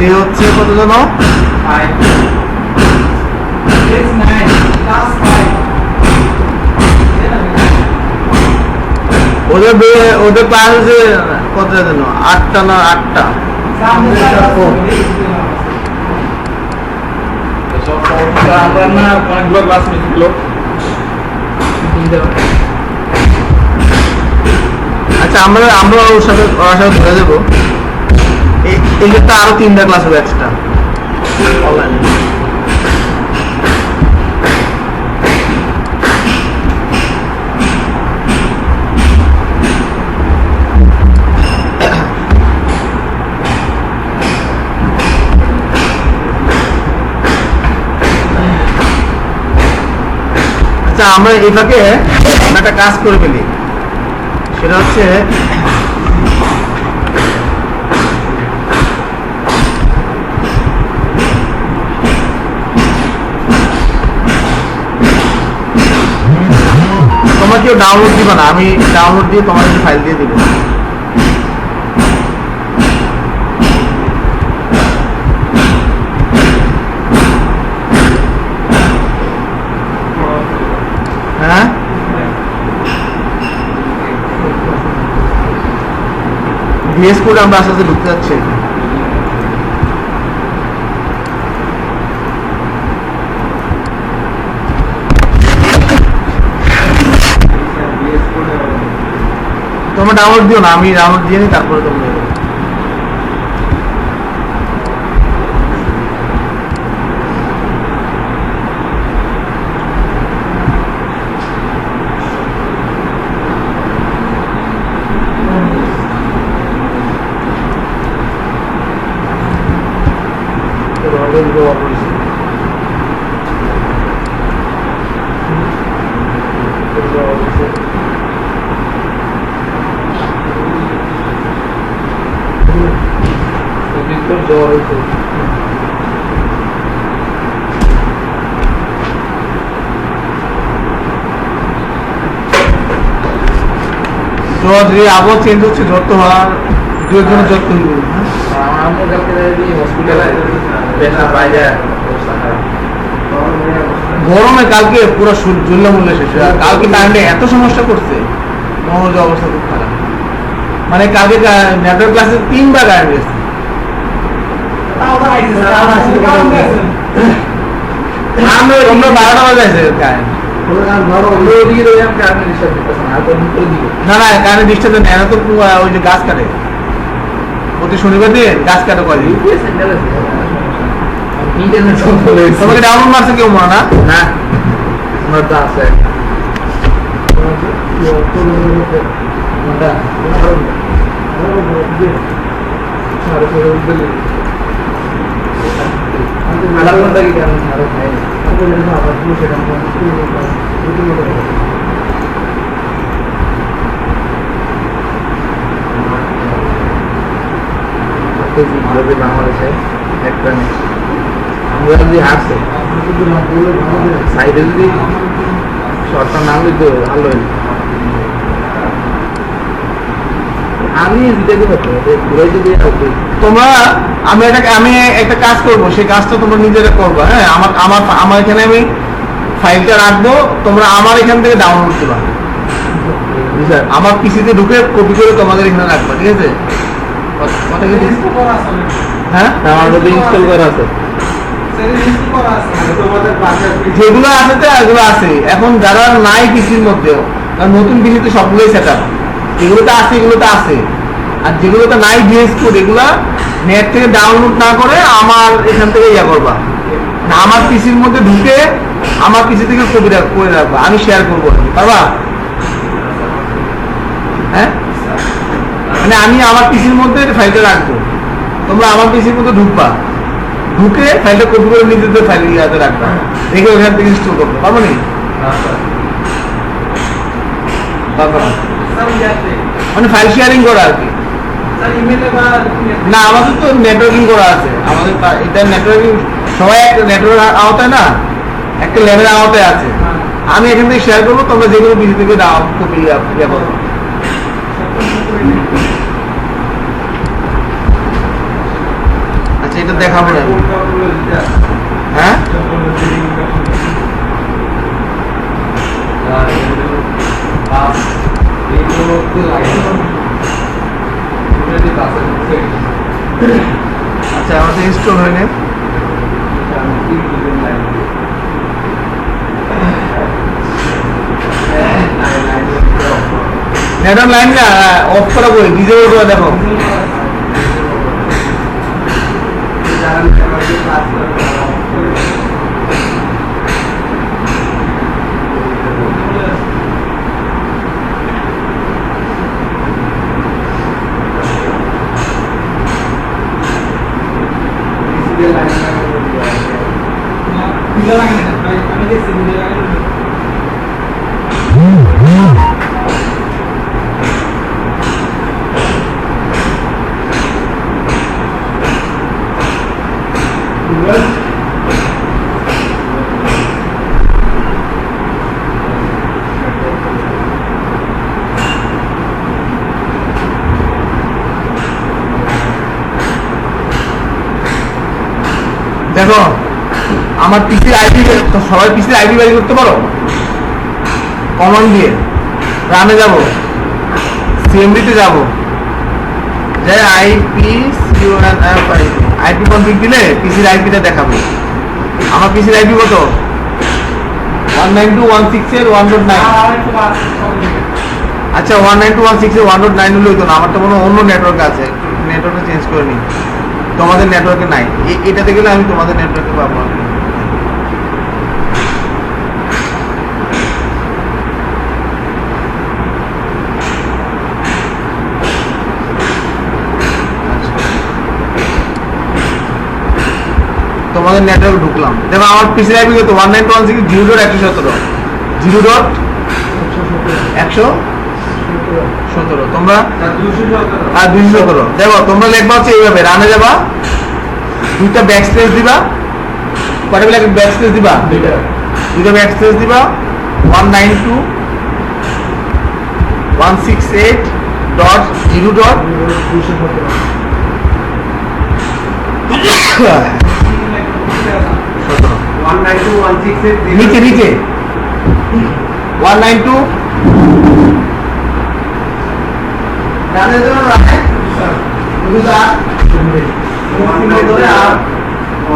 এ হচ্ছে কত জন? ওদের ক্লাস হচ্ছে কত জন? 8টা না 8টা? অনেকগুলো ক্লাস মিসগুলো। আচ্ছা আমরা ওর সাথে ধরে দেবো। এই ক্ষেত্রে আরো 3টা ক্লাস হবে এক্সট্রা অনলাইনে। আচ্ছা আমরা এটাকে একটা কাজ করে ফেলি, সেটা হচ্ছে তোমার কেউ ডাউনলোড দিবা না, আমি ডাউনলোড দিয়ে তোমার ফাইল দিয়ে দিব। হ্যাঁ ভিএস কোড আমরা আস্তে আস্তে ঢুকতে যাচ্ছি। তোমরা ডাউনলোড দিও না, আমি ডাউনলোড দিয়ে নিই, তারপরে তোমরা আবহাওয়া চেঞ্জ হচ্ছে, জ্বর তো হওয়ার দুই জনের জ্বর তৈরি করবে। গরমে কালকে পুরো জুল্লা মূল্য শেষ, কালকে কারেন্টে এত সমস্যা করছে, মনোজ অবস্থা খুব খারাপ। মানে কালকে নেটওয়ার্ক ক্লাসে 3বার কারেন্ট গেছে। তোমরা 12টা বাজাইছে কারেন্ট। না না কারেন্ট ডিস্টার্ব নেই, এরা তো ওই যে গাছ কাটে প্রতি শনিবার দিন, গাছ কাটে করে। তোমাকে ডাউনলোড মারছে কেউ মনে না? না আমার তো আছে। বাংলাদেশে একটা আমরা যদি আসে সাইডে যদি শর্টটা নাম দিতে ভালো। আমি তোমরা আমি একটা কাজ করবো, সেই কাজটা তোমরা নিজেরা করবো। হ্যাঁ আমার এখানে আমি ফাইলটা রাখবো, তোমরা আমার এখান থেকে ডাউনলোড করবা, আমার পিসিতে ঢুকে কপি করে তোমাদের এখানে রাখবা, ঠিক আছে? হ্যাঁ ইনস্টল করা আছে, যেগুলো আছে তো এগুলো আছে। এখন যারা নাই পিসির মধ্যে, নতুন পিসিতে সবগুলোই সেট আপ, এগুলোতে আছে, এগুলোতে আছে। আর যেগুলোতে নাই ভিএস কোড, এগুলা নেট থেকে ডাউনলোড না করে আমার এখান থেকে ইয়া করবা, না আমার পিসির মধ্যে ঢুকে আমার পিসি থেকে কপি করে রাখবা, আমি শেয়ার করবো, পারবা? হ্যাঁ মানে আমি আমার পিসির মধ্যে ফাইলটা রাখবো, তোমরা আমার পিসির মধ্যে ঢুকবা, ঢুকে ফাইলটা কপি করে নিজেদের ফাইল ইয়াতে রাখবা, রেখে ওখান থেকে ইনস্টল করবো, পারবো নি? মানে ফাইল শেয়ারিং করা আর কি। না আমাদের তো নেটওয়ার্কিং করা আছে, আমাদের এটা নেটওয়ার্কিং সবাই একটা নেটওয়ার্ক আওতায় না, একটা ল্যাবের আওতায় আছে। আমি এখান থেকে শেয়ার করবো, তোমরা যেগুলো বিজি থেকে কপি ইয়া করবো। আচ্ছা সেটা দেখাবো না। হ্যাঁ আচ্ছা আমাদের ইনস্টল হয়নি। নেটওয়ার্ক লাইন না অফ করা বই ডিজেবল করে দেখো। দেখো আমার পিসির আইডি, সবাই পিসির আইডি বের করতে পারো কমান্ড দিয়ে। রানে যাব, সিএমডিতে যাব, যে আইপি আইপি কনফিগ দিলে পিসির আইপিটা দেখাবে। আমার পিসির আইপি কত? 192.168.1.9। আচ্ছা 192.168.1.9 হলে হইতো না, আমার তো কোনো অন্য নেটওয়ার্ক আছে, নেটওয়ার্কটা চেঞ্জ করে নিই। তোমাদের নেটওয়ার্কে নাই, এটাতে গেলে আমি তোমাদের নেটওয়ার্কে পাবো। তোমাদের নেটওয়ার্ক ঢুকলাম, দেখো আমার পিসি আইপি কত? 192.0.0.0.117। তোমরা 217। দেখো তোমরা লিখবা হচ্ছে এইভাবে, রানে যাবা, দুইটা ব্যাকস্পেস দিবা, কয়টা ব্যাকস্পেস দিবা? দুইটা ব্যাকস্পেস দিবা, 192.168.0.192.168 নিচে নিচে 192 রানের জন্য রাখে দুটো আর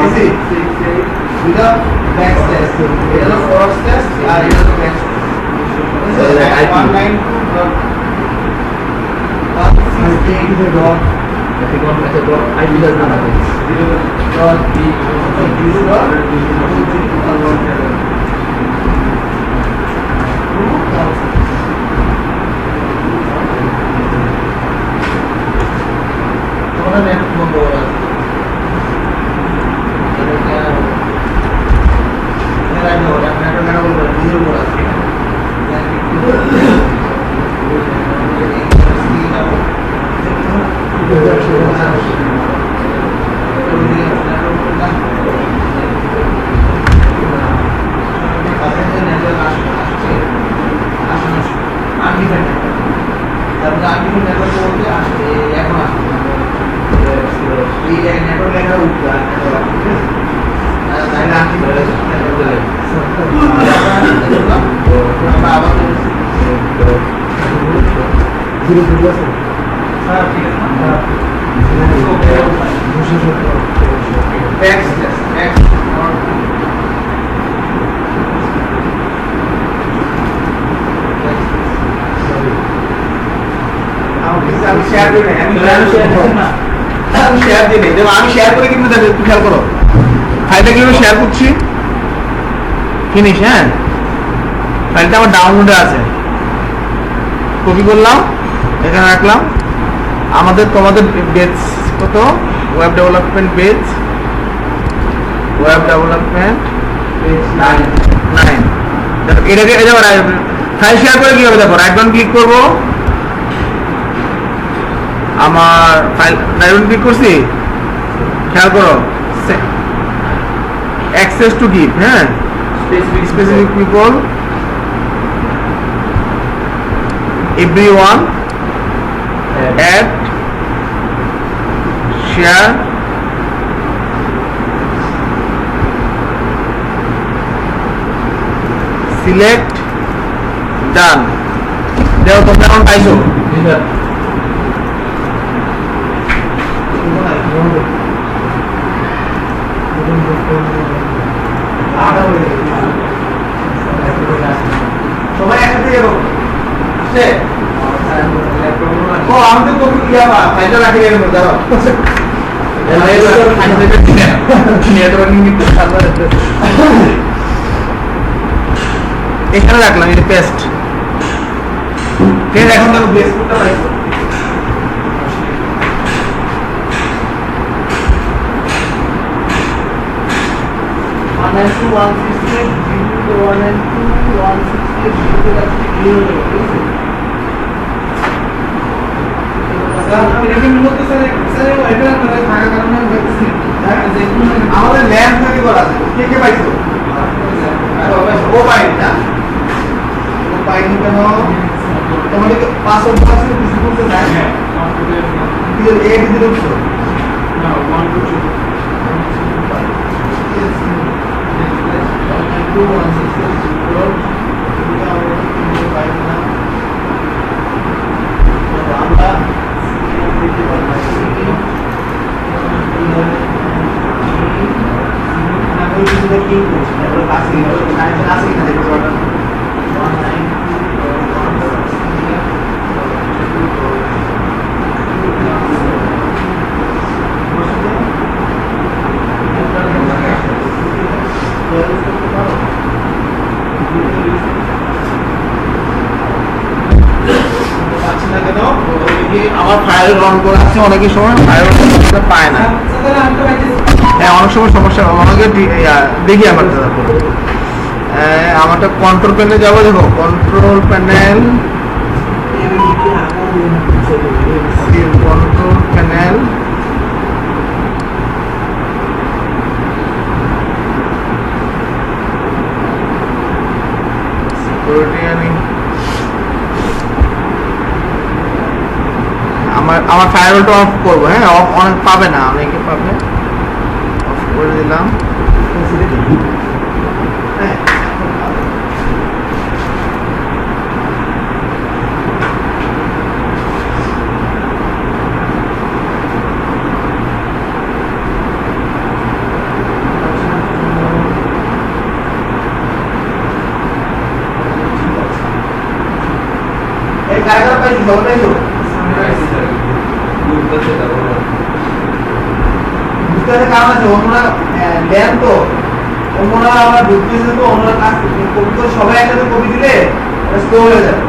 এসি দুটো ব্যাক স্টেজ, এটা হলো ফরওয়ার্ড স্টেজ আর এটা হলো ব্যাক স্টেজ। আমি শেয়ার করে কিন্তু খেয়াল করো, ফাইলটা কিভাবে শেয়ার করছি। ফিনিশ। হ্যাঁ ফাইলটা আমার ডাউনলোডে আছে, কপি করলাম, এখানে রাখলাম। আমাদের তোমাদের বেজ কত? Web development base, web development 9। এটাকে ফাইল শেয়ার করে কি হবে দেখো, রাইট বাটন ক্লিক করবো, আমার ফাইল রাইট বাটন ক্লিক করছি, খেয়াল করো অ্যাক্সেস টু গিভ। হ্যাঁ specific people, everyone, add, share, select done দেও তোমরা এখন পাইছো সবাই একসাথে যাবো ও আমাদের কত ইয়া বা ফাইলটা রাখি এর মধ্যে দাও এখানে রাখলাম এই পেস্ট এখন দেখো বেস কোডটা পাইছো আমাদের ল্যাম্প থেকে করা আছে কে কে পাইছো ও পাইনি না ও পাইনি কেন তোমাদের পাসওয়ার্ড আছে কিছু করতে চাই দিয়ে এ দিতে দিছো না 1 2 3 আমার ফায়ার অন করে আছে অনেকের সময় ফায়ার অন করতে পায় না হ্যাঁ অনেক সময় সমস্যা আমাকে দেখি আমারটা কন্ট্রোল প্যানেলে যাবো দেখো কন্ট্রোল প্যানেল সিকিউরিটি আমার ফায়ারওয়ালটা অফ করবো হ্যাঁ অফ অনেক পাবে না অনেকে পাবে অফ করে দিলাম এই কারণ পাইছি সবাই কারণ আছে অন্যরা লেন তো অন্যরা আমরা ঢুকতেছে তো অন্যরা কাজ কপি করে সবাই একসাথে কপি দিলে স্লো হয়ে যাবে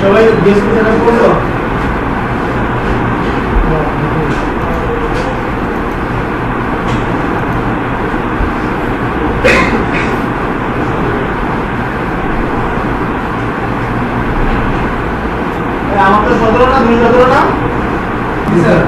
সবাই বেসিক সেটআপ করছো আমার তো 17 না 2017 না স্যার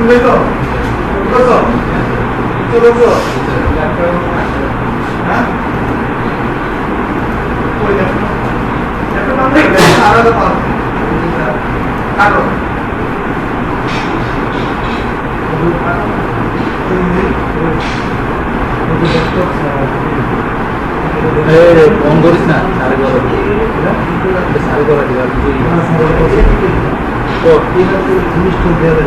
তো বুঝছো তো বুঝছো হ্যাঁ ওই দেখো এটা মানে আলাদা পাস কাটো ফোন করিস না সাড়ে বারো সাড়ে বারো তো জিনিস তো দেওয়া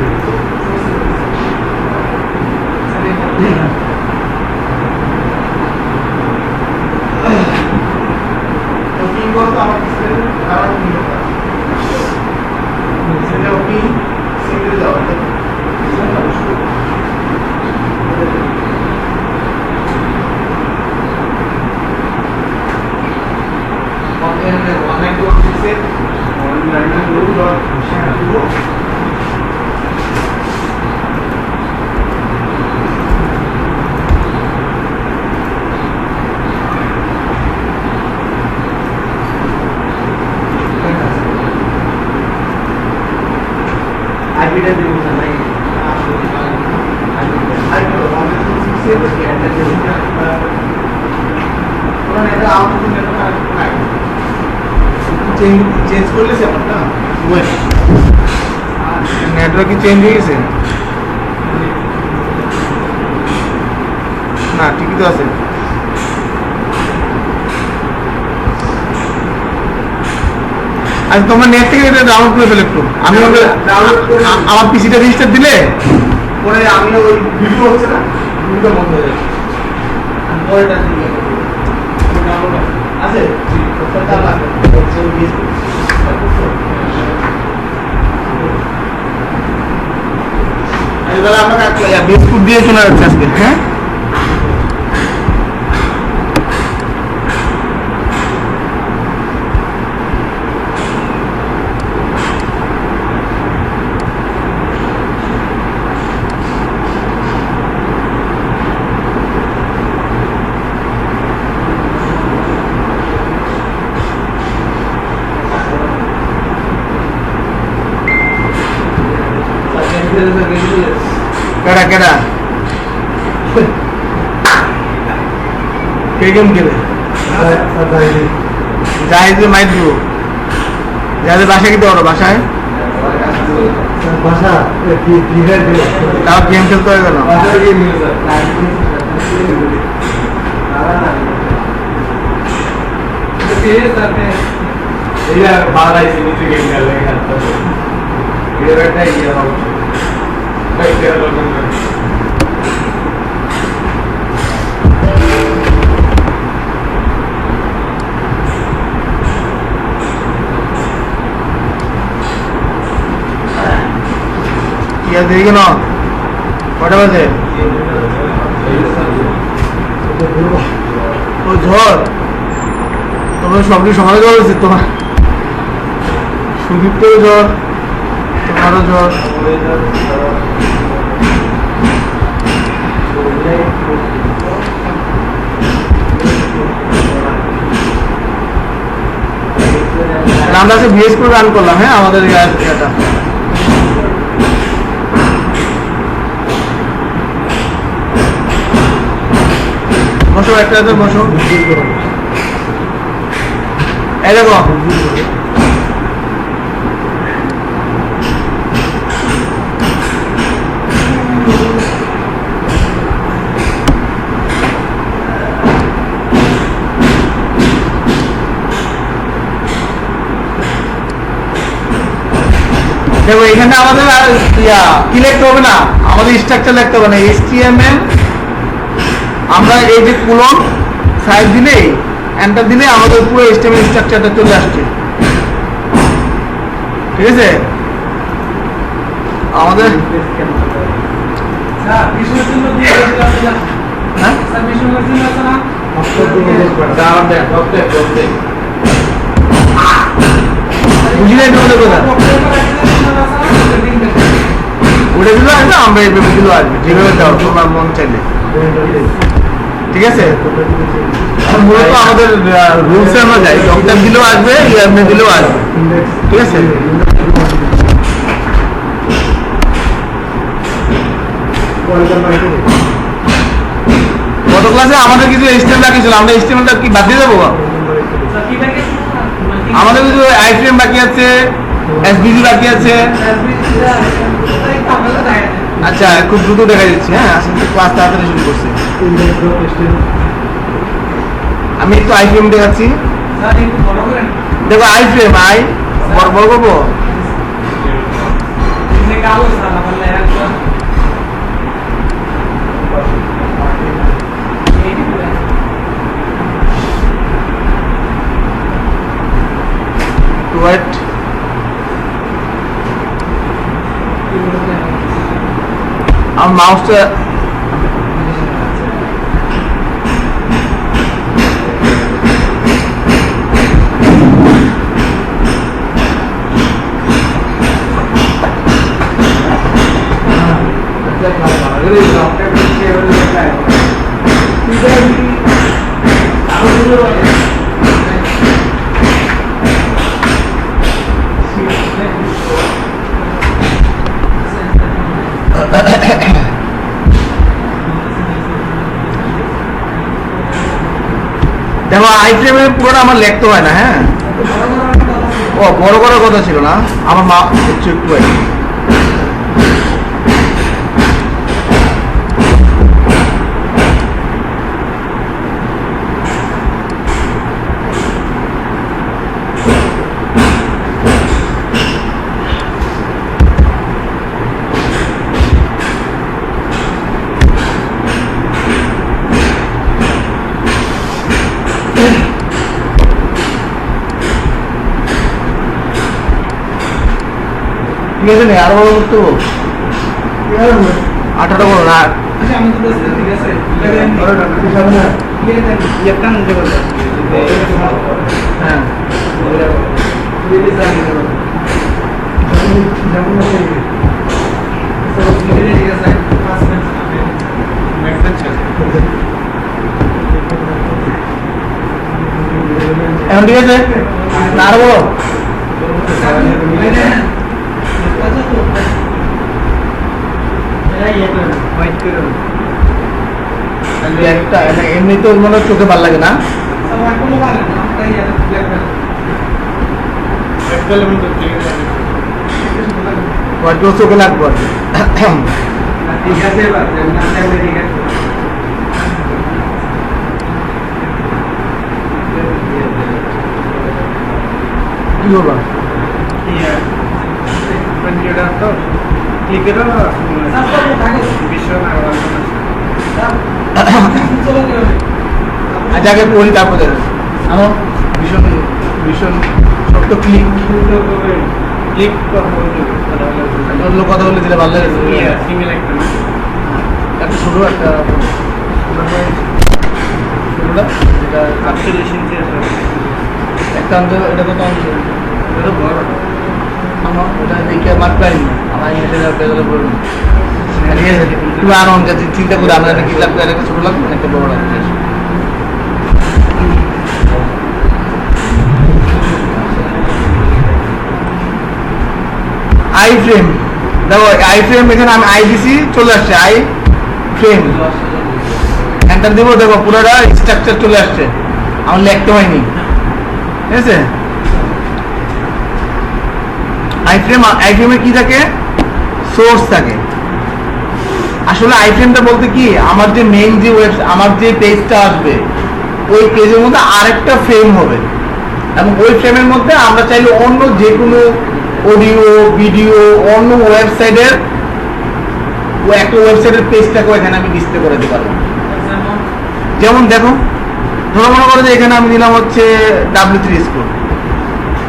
চেঞ্জ করলে সেটা নেটওয়ার্ক কি চেঞ্জ হয়ে গেছে না ঠিকই তো আছে আচ্ছা তোমার নেট থেকে এটা ডাউনলোড করে ফেলে একটু আমি আমার পিসিটা রেজিস্টার দিলে পরে আমি ওই ভিডিও হচ্ছে না ভিডিওটা বন্ধ হয়ে যাবে পরেটা দিলে আছে কতটা লাগবে এবার আমরা বিস্কুট দিয়ে চলে যাচ্ছে আজকে হ্যাঁ কেডা কেডা কে গেম খেলে জাহিদে মাইর দিব জাহিদের বাসায় কি তো বাসায় তাও গেম খেলতে হবে কেন বাংলাদেশে নিচে গেম খেলে এটা ইয়ে হবে দেখি কেন কটা বাজে ও ঝড় তোমার সব কিছু সমাধান করা উচিত তোমার সুদীপ্তও ঝড় তোমারও ঝড় আমরা বিএস করে রান করলাম হ্যাঁ আমাদের এটা বসো একটা বসো এই দেখো দেখো এখানে আমাদের কি লিখতে হবে না আমাদের স্ট্রাকচার লিখতে হবে না HTML আমরা এই যে কোলন সাইজ দিলেই এন্টার দিলে আমাদের পুরো HTML স্ট্রাকচারটা চলে আসছে ঠিক আছে আমাদের বুঝলেন তোমাদের কথা উঠে দিল আসবে আমরা এইভাবে দিল আসবে যেভাবে দাও তোমার মন চাইলে ঠিক আছে মূলত আমাদের রুলসে আমরা যাই ডক্টর দিলেও আসবে ইয়ারমে দিলেও আসবে ঠিক আছে গত ক্লাসে আমাদের কিছু স্টেম বাকি ছিল, আমরা স্টেমটা কি বাদ দিয়ে যাবো? আমাদের কিছু আইফ্রেম বাকি আছে, এসবিজি বাকি আছে। আচ্ছা, খুব দ্রুত দেখা যাচ্ছে। হ্যাঁ, আসলে ক্লাস তাড়াতাড়ি শুরু করছে। আমি একটু আইফ্রেম দেখাচ্ছি। দেখো আইফ্রেম, বড় বড় করবো। What? আমার মাউসটা দেখো আইফ্রেমের পুরোটা আমার লিখতে হয় না। হ্যাঁ, ও বড় করার কথা ছিল না, আমার মা একটু একটু ঠিক আছে, আরো বড় করতে হবো। 18টা বড় না, হ্যাঁ এখন ঠিক আছে না, আরো বড়। এমনি তো মনে চোখে ভালো লাগে না। চোখে লাগবে কি করবা? আজ আগে পড়ি তারপরে আমার ভীষণ ভীষণ শক্ত ক্লিক কথা বলে দিলে ভালো লাগে। একটা ছোটো একটা একটা অন্তর, এটা তো এটা বড় আমার, ওটা দেখে আমার প্রায় আমার বেজালে বলুন ঠিক আছে। তুমি আরো চিন্তা করে আমরা কি লাগবে, একটা ছোটো লাগবে একটা বড় লাগবে। আই ফ্রেম দেখো, আই ফ্রেম এখানে আমি আই দিছি, চলে আসছে আই ফ্রেম, এন্টার দিব। দেখো পুরোটা স্ট্রাকচার চলে আসছে, আমার লিখতে হয়নি। ঠিক আছে, আইফ্রেমে কি থাকে? সোর্স থাকে। আসলে আইফ্রেমটা বলতে কি, আমার যে মেইন যে আমার যে পেজটা আসবে, ওই পেজের মধ্যে আরেকটা ফ্রেম হবে, এবং ওই ফ্রেমের মধ্যে আমরা চাইলে অন্য যে কোনো অডিও ভিডিও অন্য ওয়েবসাইটের একটা ওয়েবসাইটের পেজটাকেও এখানে আমি ডিসপ্লে করে দিতে পারবো। যেমন দেখো, ধরো মনে করো যে এখানে আমি দিলাম হচ্ছে W3 স্কুল,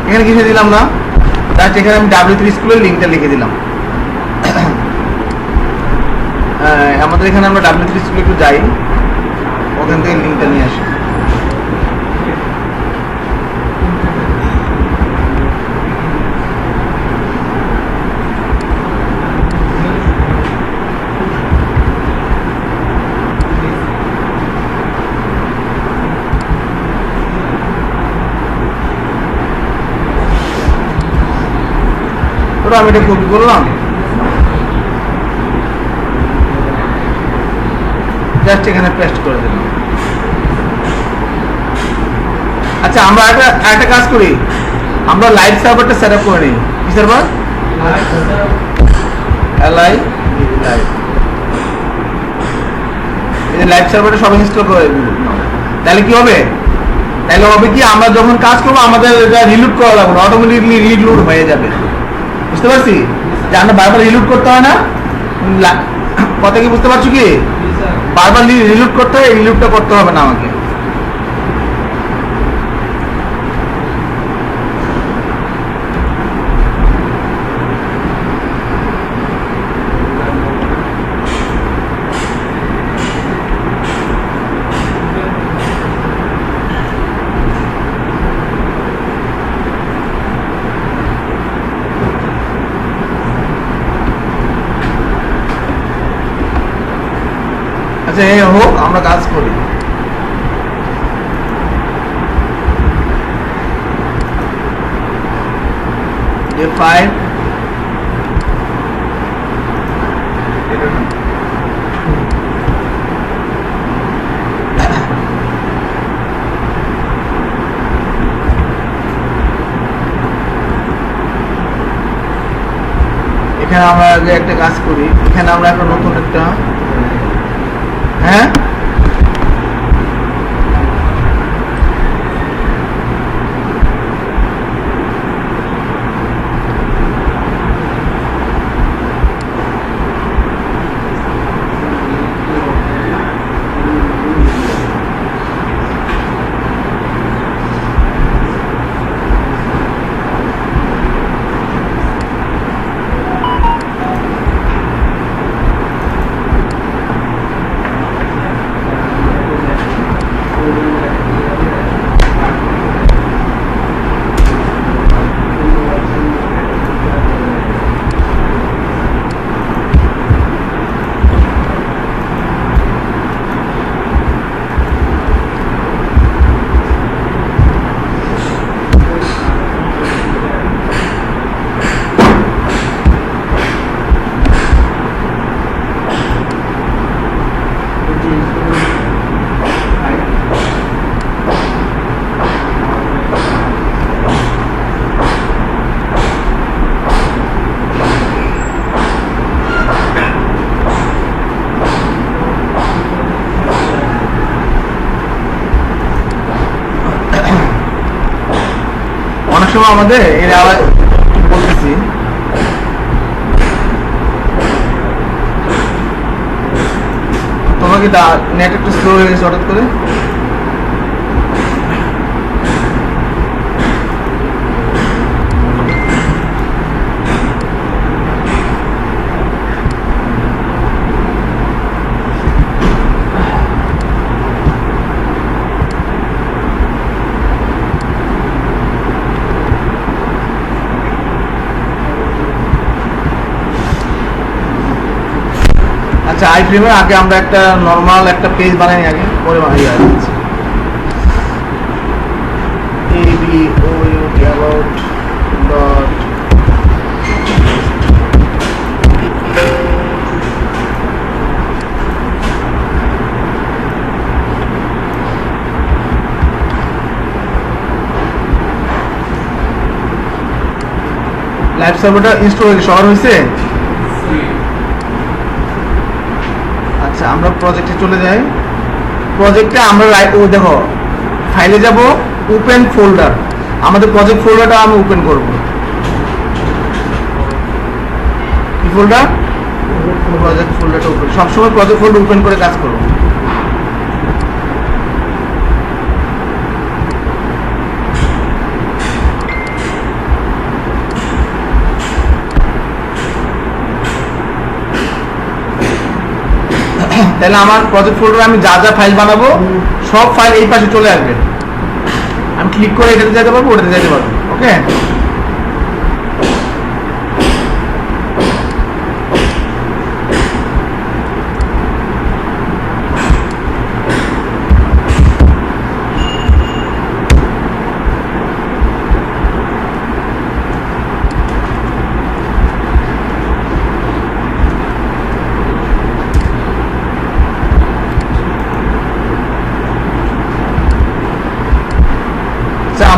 এখানে কিছু দিলাম না, তার এখানে আমি W3 স্কুলের লিঙ্কটা লিখে দিলাম। আমাদের এখানে আমরা W3 স্কুলে একটু যাই, ওখান থেকে লিঙ্কটা নিয়ে আসি। আমি এটা কপি করলাম, জাস্ট এখানে পেস্ট করে দিলাম। আচ্ছা আমরা একটা কাজ করি, আমরা লাইভ সার্ভারটা সেট আপ করে নিই। কি সার্ভার? LI live. এই লাইভ সার্ভারটা সব ইনস্টল করে দিই। তাহলে কি হবে? তাহলে হবে কি, আমরা যখন কাজ করবো আমাদের এটা রিলোড করা লাগবে না, অটোমেটিকলি রিলোড হয়ে যাবে। বুঝতে পারছি যে আমরা বারবার রিলোড করতে হয় না। কথা কি বুঝতে পারছো কি? বারবার রিলোড করতে হয়, রিলোডটা করতে হবে না আমাকে। আচ্ছা এই হোক, আমরা কাজ করি। যে ফাইল এখানে আমরা আগে একটা কাজ করি, এখানে আমরা একটা নতুন একটা, হ্যাঁ সময় আমাদের এর আবার বলতেছি, তোমাকে নেট একটু স্লো হয়ে গেছে হঠাৎ করে। আচ্ছা আই ফ্রেমের আগে আমরা একটা নরমাল একটা পেজ বানাই আগে, পরে বানাই যাচ্ছে about dot লাইভ সার্ভারটা ইনস্টল হয়ে শহর হয়েছে। আচ্ছা আমরা প্রজেক্টে চলে যাই। প্রজেক্টে আমরা দেখো ফাইলে যাব, ওপেন ফোল্ডার, আমাদের প্রজেক্ট ফোল্ডারটা আমি ওপেন করব। কি ফোল্ডার? প্রজেক্ট ফোল্ডারটা ওপেন, সবসময় প্রজেক্ট ফোল্ডার ওপেন করে কাজ করব। তাহলে আমার প্রজেক্ট ফোল্ডারে আমি যা যা ফাইল বানাবো সব ফাইল এই পাশে চলে আসবে। আমি ক্লিক করে এটাতে যেতে পারবো, ওটাতে যেতে পারবো। ওকে,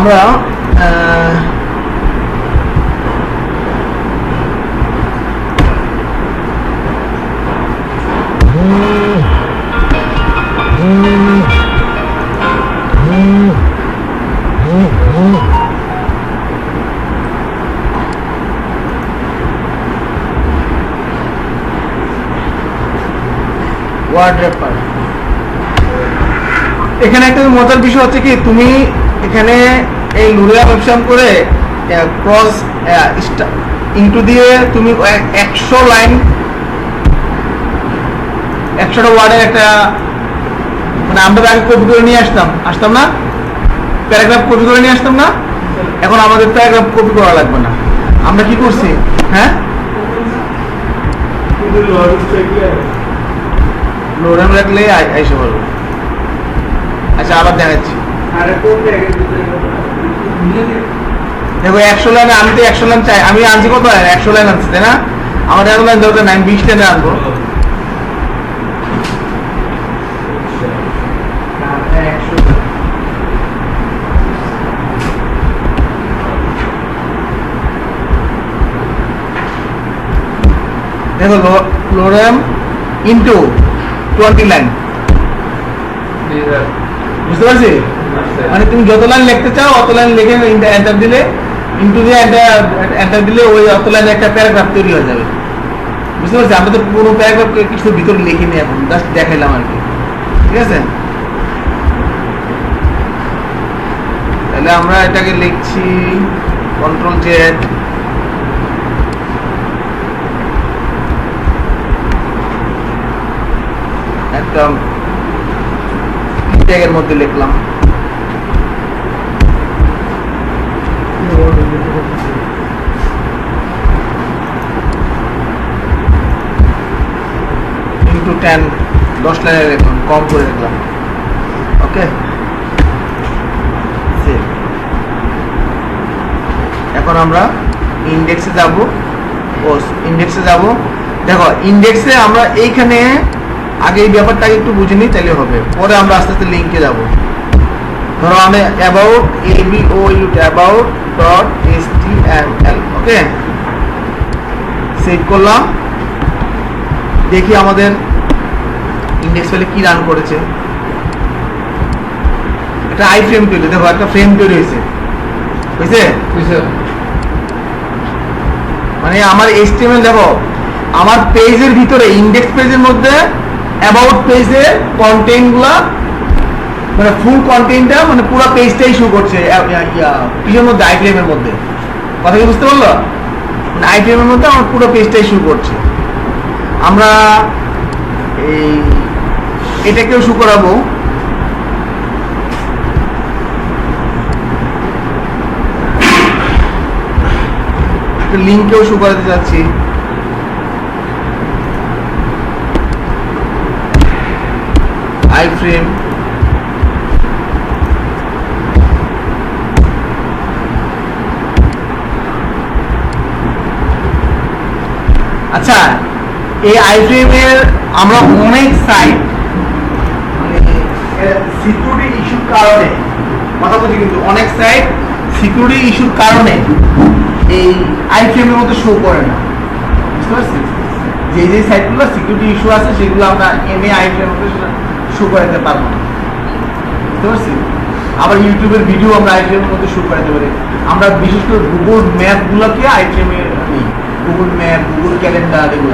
আমরা ওয়ার্ড র্যাপার, এখানে একটা মজার বিষয় হচ্ছে কি, তুমি এখানে এই লুরিয়া অপশন করে ক্রস ইনটু দিয়ে তুমি 100 লাইন 100টা ওয়ার্ডের একটা, মানে আমরা আগে কপি করে নিয়ে আসতাম না, প্যারাগ্রাফ কপি করে নিয়ে আসতাম না, এখন আমাদের প্যারাগ্রাফ কপি করা লাগবে না। আমরা কি করছি, হ্যাঁ লোরাম রাখলে আইসা পারবো। আচ্ছা আবার দেখাচ্ছি, দেখো 100 লাইনে, আমি তো 100 লাইন চাই, আমি আনছি কত লাইন, 100 লাইন আনছি তাই না, আমার 1 লাইন দরকার নাই, 20 লাইনে আনবো। দেখো লোরাম ইনটু 20 লাইন, বুঝতে পারছি, মানে তুমি যত লাইন লিখতে চাও অত লাইন লিখে এন্টার দিলে, ইনটু দিয়ে এন্টার দিলে ওই অত লাইনে একটা প্যারাগ্রাফ তৈরি হয়ে যাবে। বুঝতে পারছি, আমরা তো পুরো প্যারাগ্রাফ কিছু ভিতরে লিখিনি, এখন জাস্ট দেখাইলাম আর কি, ঠিক আছে। তাহলে আমরা এটাকে লিখছি কন্ট্রোল জেড, একদম ট্যাগের মধ্যে লিখলাম, ইনটু 10, 10 লাইনে লিখলাম, কম করে লিখলাম, ওকে। এখন আমরা ইন্ডেক্সে যাব, দেখো ইন্ডেক্সে আমরা এইখানে আগে এই ব্যাপারটাকে একটু বুঝে নিই, তাহলে হবে, পরে আমরা আস্তে আস্তে লিঙ্কে যাব। ধরো আমি অ্যাবাউট about.html, ওকে, সেভ করলাম, দেখি আমাদের ইন্ডেক্স ফাইলে কি রান করেছে। একটা আই ফ্রেম তৈরি, দেখো একটা ফ্রেম তৈরি হয়েছে, মানে আমার HTML, দেখো আমার পেজের ভিতরে ইন্ডেক্স পেজের মধ্যে অ্যাবাউট পেজের কন্টেন্ট গুলা, মানে ফুল কন্টেন্টটা, মানে পুরো পেজটাই শো করছে ইয়ের মধ্যে, আইফ্রেম এর মধ্যে, কথা কি বুঝতে পারলো, মানে আইফ্রেম এর মধ্যে আমার পুরো পেজটাই শো করছে। আমরা এই এটাকেও শো করাবো, একটা লিঙ্কেও শো করাতে যাচ্ছি, আইফ্রেম, আচ্ছা এই আইফ্রেমের আমরা অনেক সাইট, মানে সিকিউরিটি ইস্যুর কারণে, কথা বলছি কিন্তু অনেক সাইট সিকিউরিটি ইস্যুর কারণে এই আইফ্রেমের মধ্যে শো করে না, বুঝতে পারছি, যে সাইটগুলো সিকিউরিটি ইস্যু আছে সেগুলো আমরা আইফ্রেমের মধ্যে শো করাতে পারবো না, বুঝতে পারছি। আবার ইউটিউবের ভিডিও আমরা আইফ্রেমের মধ্যে শো করাতে পারি, আমরা বিশেষ করে গুগল ম্যাপ গুলোকে আইফ্রেমে নিই, গুগল ম্যাপ, গুগল ক্যালেন্ডার, এগুলো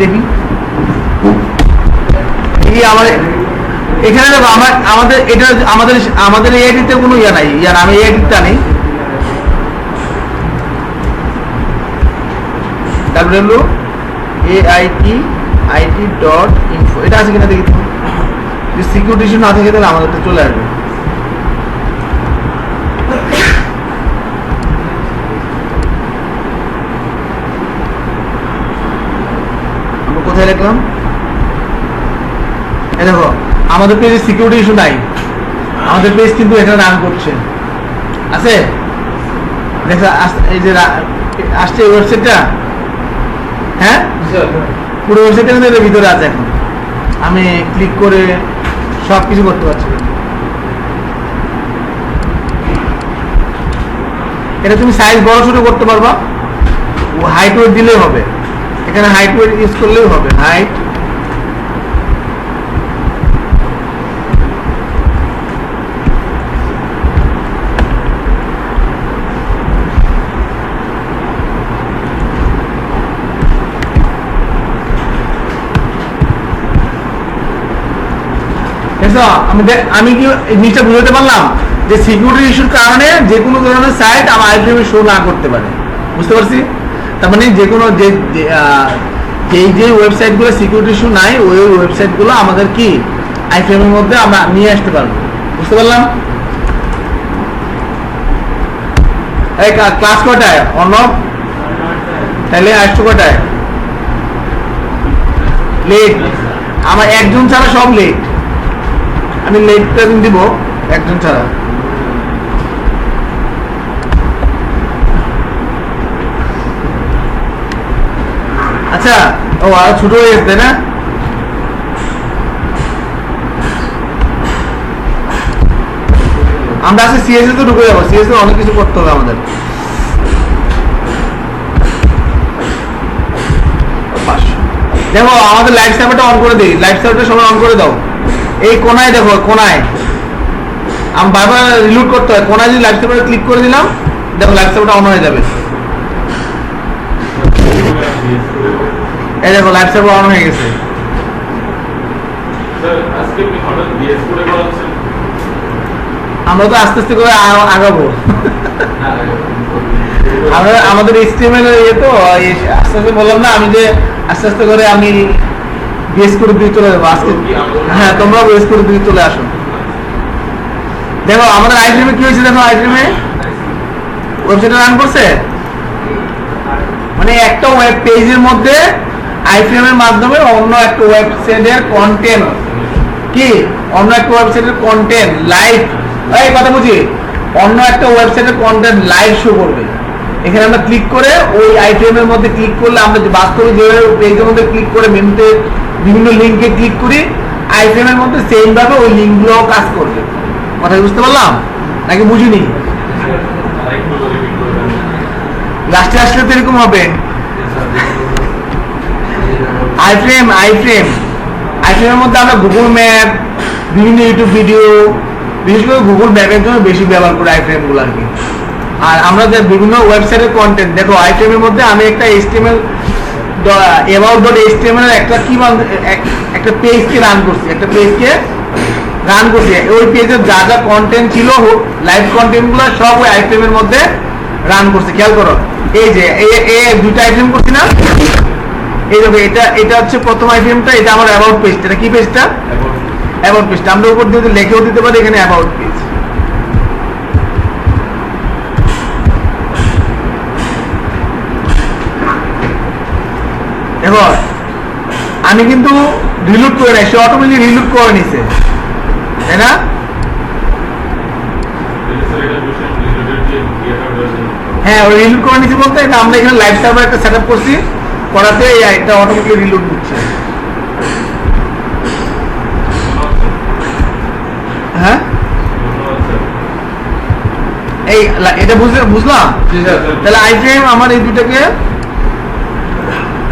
দেখি। এই আমাদের এখানে দেখো, আমাদের এটা আমাদের এআইডিতে কোনো ইয়া নাই, আমি এআইডিটা নেই, www.ait.info, এটা আছে কিনা দেখি, যদি সিকিউরিটি ইস্যু না থাকে তাহলে আমাদের চলে আসবে। আমরা কোথায় লিখলাম, এই দেখো আমাদের পেজে সিকিউরিটি ইস্যু নাই, আমাদের পেজ কিন্তু এখানে রান করছে, আছে দেখো, এই যে আসছে এই ওয়েবসাইটটা, হ্যাঁ পুরো ওয়েবসাইটটা কিন্তু এর ভিতরে আছে। এখন আমি ক্লিক করে সব কিছু করতে পারছি, এটা তুমি সাইজ বড় ছোট করতে পারবা, হাইট ওয়েট দিলেই হবে, এখানে হাইট ওয়েট ইউজ করলেই হবে, হাইট আমি কি এই জিনিসটা বুঝতে পারলাম যে সিকিউরিটি ইস্যুর কারণে যে কোনো ধরনের সাইট আমার আইফ্রেমে শো না করতে পারে, বুঝতে পারছি? তার মানে যে কোনো যে ওয়েবসাইটগুলো সিকিউরিটি ইস্যু নাই ওই ওয়েবসাইটগুলো আমাদের কি আইফ্রেমের মধ্যে আমরা নিয়ে আসতে পারবো, বুঝতে পারলাম? এই ক্লাস কটায় অর্ণব? তাহলে আসছো কটায়? লেট, আমার একজন ছাড়া সব লেট, আমি লেটটা দিব একজন ছাড়া। আচ্ছা, ও আর ছোট হয়ে গেছে না? আমরা আজকে সিএসএ তো ঢুকে যাবো, সিএসএ অনেক কিছু করতে হবে আমাদের। দেখো আমাদের লাইভ সার্ভারটা অন করে দিই, লাইভ সার্ভারটা সবাই অন করে দাও। এই কোনায় দেখো, কোনায় আমি বারবার রিলোড করতে হয়, কোনায় যদি লাইভ সার্ভারে ক্লিক করে দিলাম দেখো লাইভ সার্ভারটা অন হয়ে যাবে। এই দেখো লাইভ সার্ভার অন হয়ে গেছে। আমরা তো আস্তে আস্তে করে আগাবো। আমাদের HTML ইয়ে তো আস্তে আস্তে বললাম না আমি যে আস্তে আস্তে করে আমি বেস করে দিয়ে চলে যাবো আজকে। হ্যাঁ, তোমরা বেস করে দিয়ে চলে আসো। দেখো আমাদের আইফ্রেমে কি হয়েছে, দেখো আইফ্রেমে ওয়েবসাইটে রান করছে, মানে একটা ওয়েব পেজের মধ্যে আইফ্রেমের মাধ্যমে অন্য একটা ওয়েবসাইটের কন্টেন্ট কি, অন্য একটা ওয়েবসাইটের কন্টেন্ট লাইভ, এই কথা বুঝি, অন্য একটা ওয়েবসাইটের কন্টেন্ট লাইভ শো করবে। এখানে আমরা ক্লিক করে ওই আইফ্রেমের মধ্যে ক্লিক করলে আমরা যে বাস্তবে যে পেজের মধ্যে ক্লিক করে মেনুতে বিভিন্ন লিঙ্কে ক্লিক করি, আইফ্রেমের মধ্যে সেম ভাবে ওই লিঙ্কগুলো কাজ করবে। কথা বুঝতে পারলাম নাকি বুঝিনি? লাস্টে আসলে তো এরকম হবে। আইফ্রেমের মধ্যে আমরা গুগল ম্যাপ, বিভিন্ন ইউটিউব ভিডিও, বিশেষ করে গুগল ম্যাপের জন্য বেশি ব্যবহার করি আইফ্রেম গুলো আর কি। আর আমরা যে বিভিন্ন ওয়েবসাইটের কন্টেন্ট দেখো আইফ্রেমের মধ্যে আমি একটা HTML about.html একটা কি একটা পেজকে রান করছি, ওই পেজের যা যা কন্টেন্ট ছিল লাইভ কন্টেন্ট গুলো সব ওই আইফ্রেমের মধ্যে রান করছে। খেয়াল করো, এই যে দুইটা আইটেম করছি না, এই দেখো এটা হচ্ছে প্রথম আইটেমটা, এটা আমার অ্যাবাউট পেজ। এটা কি পেজটা? অ্যাবাউট পেজটা আমরা উপর দিয়ে লিখেও দিতে পারি এখানে অ্যাবাউট পেজ। দেখো আমি কিন্তু রিলোড করে নাই, সে অটোমেটিক রিলোড করে নিছে, তাই না? হ্যাঁ, ওই রিলোড করে নিছে বলতে আমরা এখানে লাইভ সার্ভার একটা সেটআপ করছি, করাতে এটা অটোমেটিক রিলোড হচ্ছে। হ্যাঁ, এই এটা বুঝলাম। তাহলে আইফ্রেম আমার এই দুটাকে,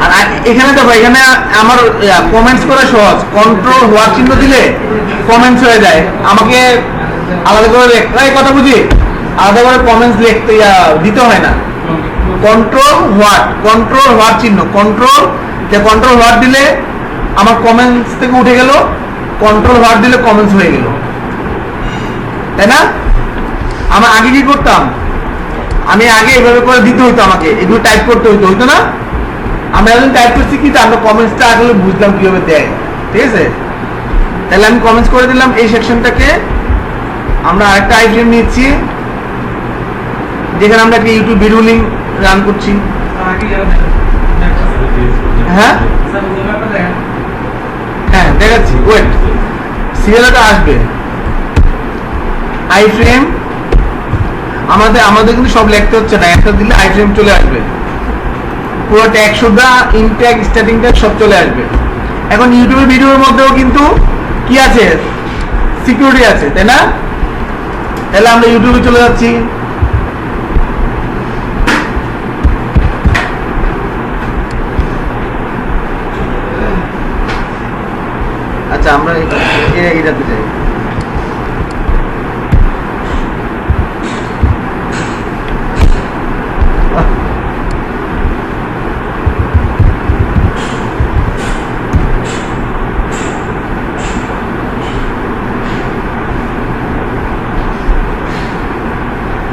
আর এখানে দেখো এখানে আমার কমেন্টস করা সহজ, কন্ট্রোল হোয়াট চিহ্ন দিলে কমেন্টস হয়ে যায়, আমাকে আলাদা করে কথা বুঝি আলাদা করে কমেন্টস দিতে হয় না। কন্ট্রোল হোয়াট চিহ্ন, কন্ট্রোল হোয়াট দিলে আমার কমেন্টস থেকে উঠে গেল, কন্ট্রোল হোয়াট দিলে কমেন্টস হয়ে গেল, তাই না? আমার আগে কি করতাম, আমি আগে এইভাবে করে দিতে হইতো, আমাকে এগুলো টাইপ করতে হইতো না। আমরা এখন টাইপ করছি কি, আমরা কমেন্টসটা আসলে বুঝলাম কিভাবে দেয়, ঠিক আছে? তাহলে আমি কমেন্টস করে দিলাম এই সেকশনটাকে। আমরা আরেকটা আইটেম নিচ্ছি যেখানে আমরা একটা ইউটিউব ভিডিও লিঙ্ক রান করছি। হ্যাঁ হ্যাঁ দেখাচ্ছি, ওয়েট, সিরিয়ালটা আসবে। আইফ্রেম আমাদের কিন্তু সব লিখতে হচ্ছে না, একটা দিলে আইফ্রেম চলে আসবে, পুরো ট্যাগ সুদ্ধা ইনট্যাগ স্টার্টিং ট্যাগ সব চলে আসবে। এখন ইউটিউবের ভিডিওর মধ্যেও কিন্তু কি আছে, সিকিউরিটি আছে, তাই না? তাহলে আমরা ইউটিউবে চলে যাচ্ছি, আমরা এটাতে যাই।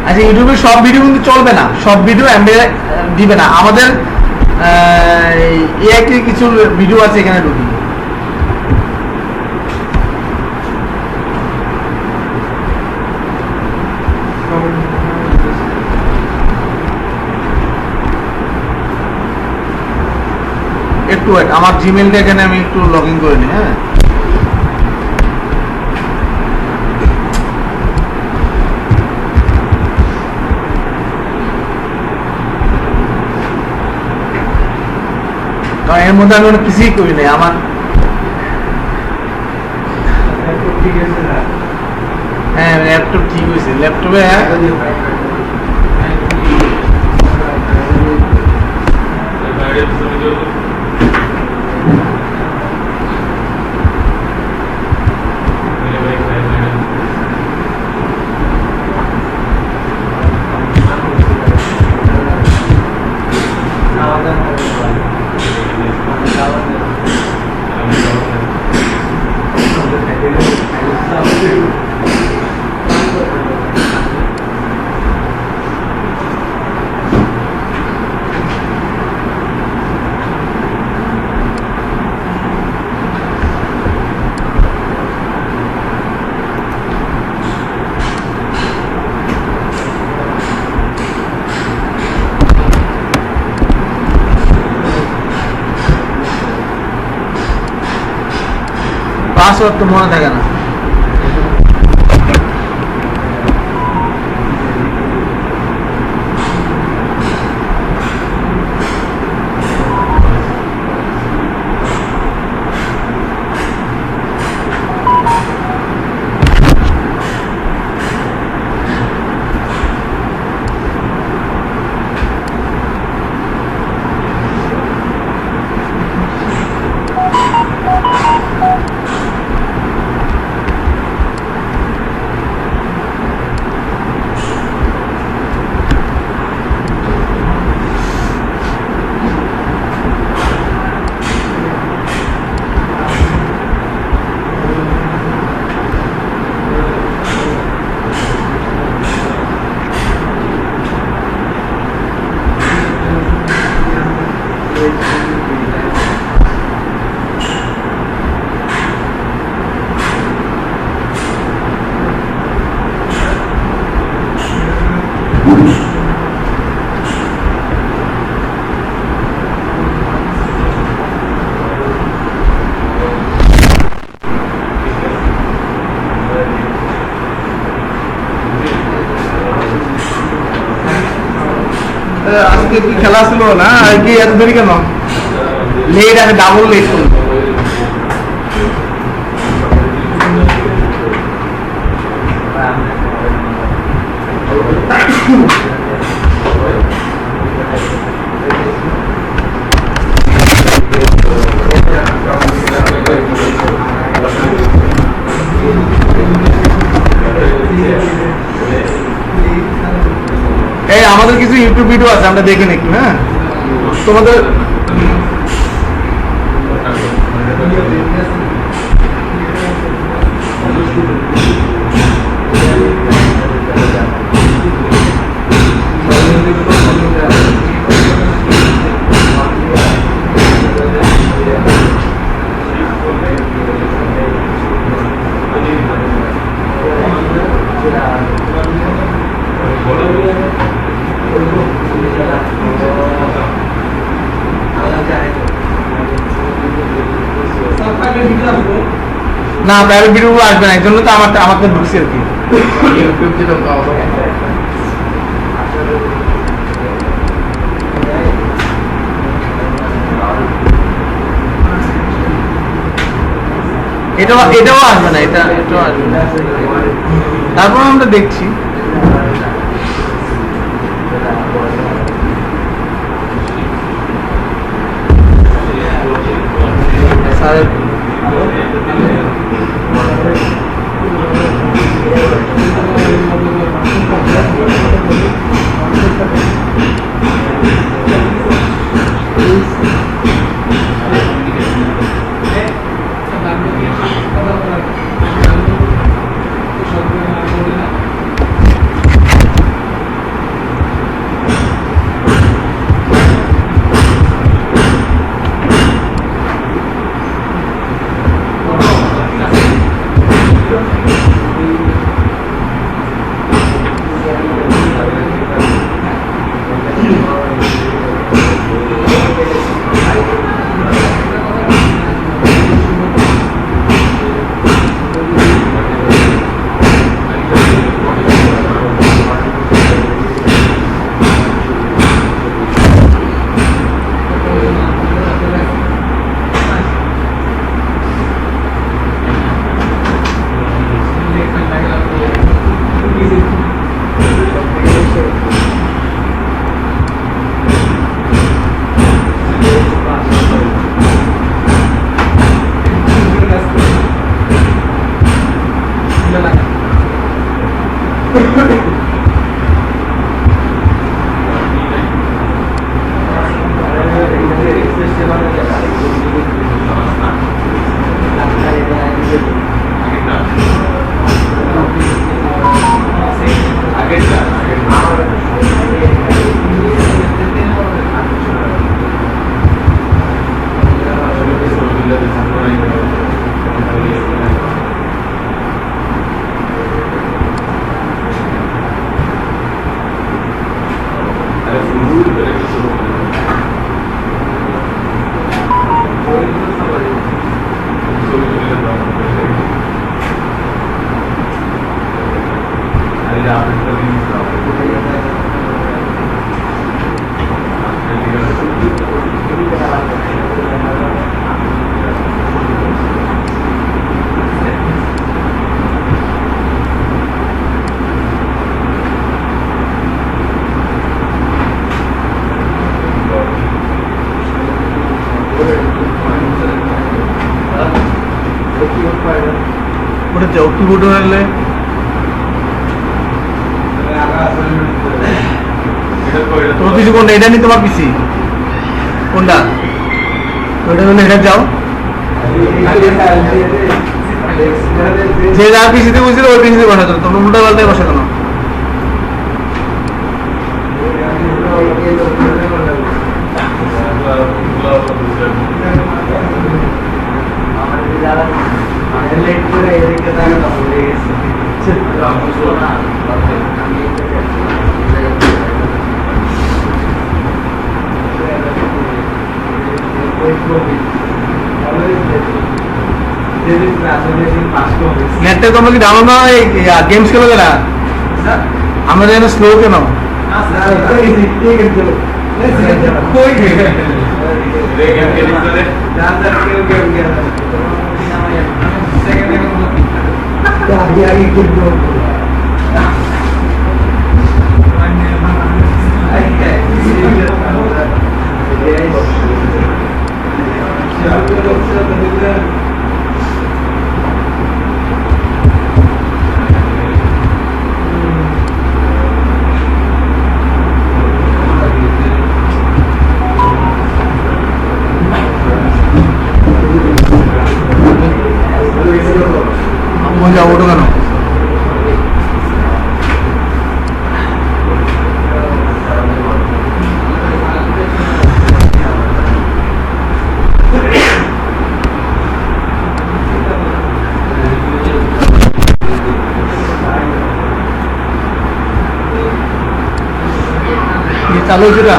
আচ্ছা, ইউটিউবে সব ভিডিও কিন্তু চলবে না, সব ভিডিও দিবে না। আমাদের একটি কিছু ভিডিও আছে এখানে ঢুকি। একটু ওয়েট, আমার জিমেলটা এখানে আমি একটু লগ ইন করে নিই। হ্যাঁ, কারণ এর মধ্যে আমি অনেক কিছুই করি নাই। আমার হ্যাঁ ল্যাপটপ ঠিক হয়েছে, ল্যাপটপে পাসওয়ার্ড তো মনে থাকে না। আজকে কি খেলা ছিল না? আর কি এত দেরি কেন? লেট আছে, ডাবল লেট করলো। এই আমাদের কিছু ইউটিউব ভিডিও আছে, আমরা দেখে নিই একটু। হ্যাঁ, তোমাদের না, প্রাইভেট ভিডিও আসবে না, এই জন্য তো আমাকে ঢুকছে আর কি। এটাও আসবে না, এটাও আসবে না। তারপর আমরা দেখছি। স্যার ওটা যাও কিবোর্ড হলে তোমার পিসি কোনটা? এটা নিয়ে তোমার পিসি কোনটা? ওইটা হলে এটা যাও, যে যার পিসিতে বসছিল ওই পিসিতে বসাতো, তোমরা উল্টা পাল্টায় বসে কেন? নেটটা তোমরা কি ডাউনলোড না গেমস খেলো কেনা? আমরা যেন স্লো কেন? যাও ওটো কেন? চালু হয়েছে না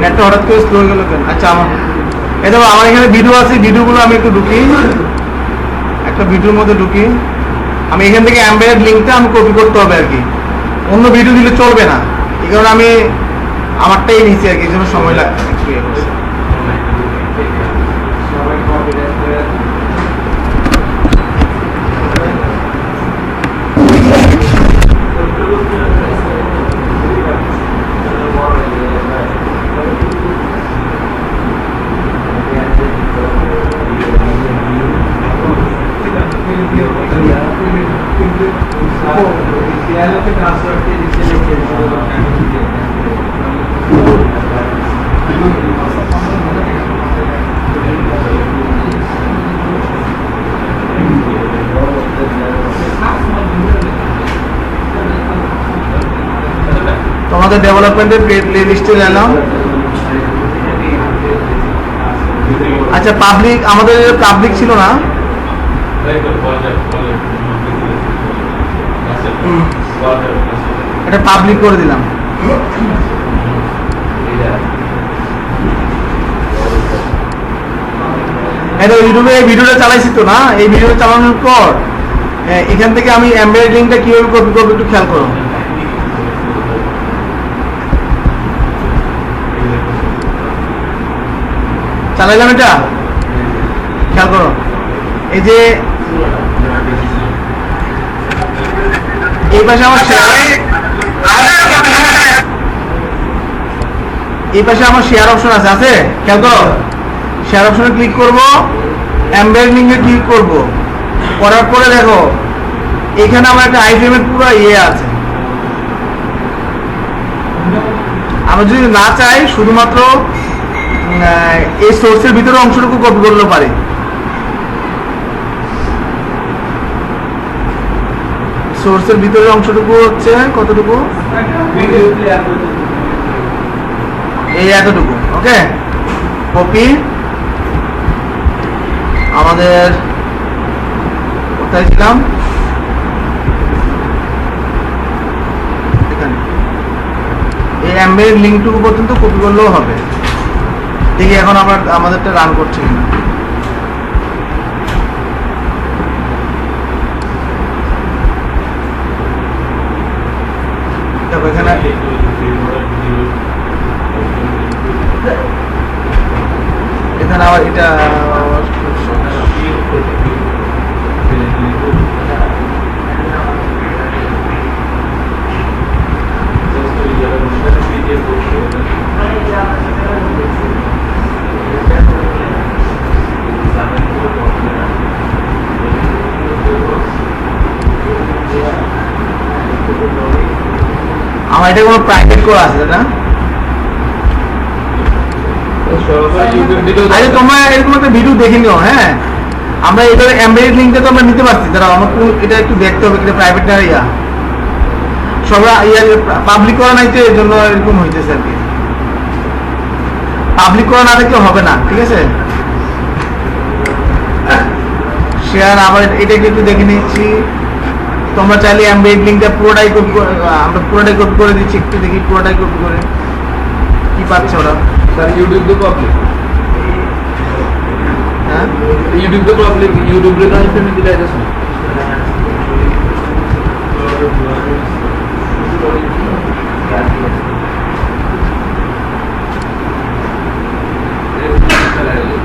নেটটা হঠাৎ করে স্লো হয়ে গেল কেন? আচ্ছা আমার এই দেখো আমার এখানে ভিডিও আছে, ভিডিওগুলো আমি একটু ঢুকি, একটা ভিডিওর মধ্যে ঢুকি। আমি এখান থেকে এমবেডেড লিঙ্কটা আমি কপি করতে হবে আর কি, অন্য ভিডিও দিলে চলবে না, এই কারণে আমি আমারটাই নিচ্ছি আর কি, এই জন্য সময় লাগবে একটু ইয়ে করছে। তোমাদের ডেভেলপমেন্টের প্লে লিস্টে এলাম। আচ্ছা পাবলিক, আমাদের পাবলিক ছিল না, এটা পাবলিক করে দিলাম। এটা ইউটিউবে এই ভিডিওটা চালাইছি তো না, এই ভিডিওটা চালানোর পর এখান থেকে আমি এমবেডেড লিঙ্কটা কিভাবে কপি করবো একটু খেয়াল করো। চালাইলাম, এটা খেয়াল করো। এই যে এই পাশে আমার এই পাশে আমার শেয়ার অপশন আছে, আছে খেয়াল করো। শেয়ার অপশনে ক্লিক করব, এমবেডেড লিঙ্কে ক্লিক করব, করার পরে দেখো এখানে আমার একটা আইফ্রেমের পুরো ইয়ে আছে। আমরা যদি না চাই শুধুমাত্র এই সোর্সের ভিতরে অংশটুকু কপি করলে পারে। সোর্সের ভিতরের অংশটুকু হচ্ছে কতটুকু, এই এতটুকু। ওকে, কপি আমাদের কোথায় ছিলাম, এখানে এই এমবেডেড লিঙ্কটুকু পর্যন্ত কপি করলেও হবে। দেখি এখন আমরা আমাদেরটা রান করছি কিনা। দেখো এখানে এখানে আবার এটা আমার এটা কোনো প্রাইভেট করা আছে না? সরাসরি ইউটিউব ভিডিও আরে তোমরা এরকম একটা ভিডিও দেখে নিও, হ্যাঁ আমরা এটা এমবেডেড লিঙ্কটা তো আমরা নিতে পারছি, তারা আমার এটা একটু দেখতে হবে, এটা প্রাইভেট না ইয়া সবাই পাবলিক করা নাই তো এর জন্য এরকম হইতেছে আর কি। পাবলিক করা না থাকলে হবে না, ঠিক আছে? শেয়ার আবার এটাকে একটু দেখে নিচ্ছি। তোমরা চাইলে এমবেড লিঙ্কটা পুরোটাই কপি করে, আমরা পুরোটাই কপি করে দিচ্ছি, একটু দেখি পুরোটাই কপি করে কি পাচ্ছে ওরা। স্যার ইউটিউব তো পাবলিক, হ্যাঁ ইউটিউব তো পাবলিক, ইউটিউব রে কাজ পেমেন্ট দিলে যাচ্ছে না।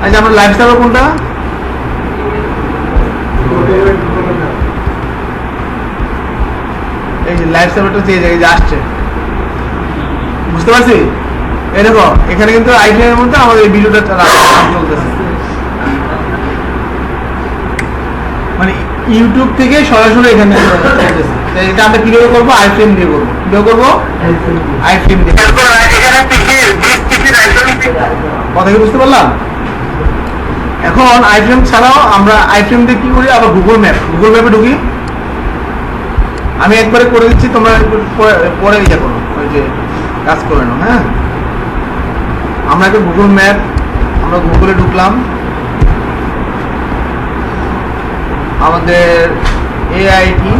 আচ্ছা আমরা লাইভ সার্ভার কোনটা? এই যে লাইভ সার্ভারটা চেয়ে যায়, এই যে আসছে, বুঝতে পারছি? এই দেখো এখানে কিন্তু আইডিয়ার মধ্যে আমাদের এই ভিডিওটা চলতেছে, মানে ইউটিউব থেকে সরাসরি এখানে চলতেছে। তাই এটা আমরা কিভাবে করবো? আইফ্রেম দিয়ে করবো। কিভাবে করবো? আইফ্রেম দিয়ে। কথা কি বুঝতে পারলাম? এখন আইফ্রেম ছাড়াও আমরা আইফ্রেম দিয়ে কি করি, আবার গুগল ম্যাপে ঢুকি। আমি একবারে করে দিচ্ছি, তোমরা পরে ইয়ে করো, ওই যে কাজ করে নাও। হ্যাঁ আমরা একটা গুগল ম্যাপ, আমরা গুগলে ঢুকলাম, আমাদের এআইটি,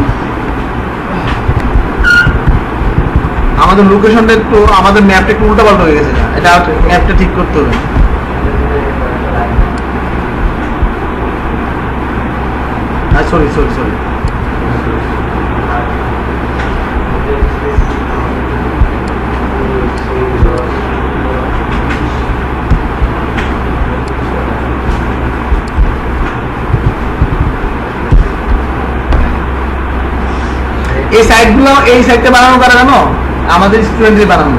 আমাদের লোকেশনটা একটু, আমাদের ম্যাপটা একটু উল্টাপাল্টা হয়ে গেছে, এটা ম্যাপটা ঠিক করতে হবে। সরি এই সাইটগুলো, এই সাইটটা বানানো কারা জানো? আমাদের স্টুডেন্টদের বানানো,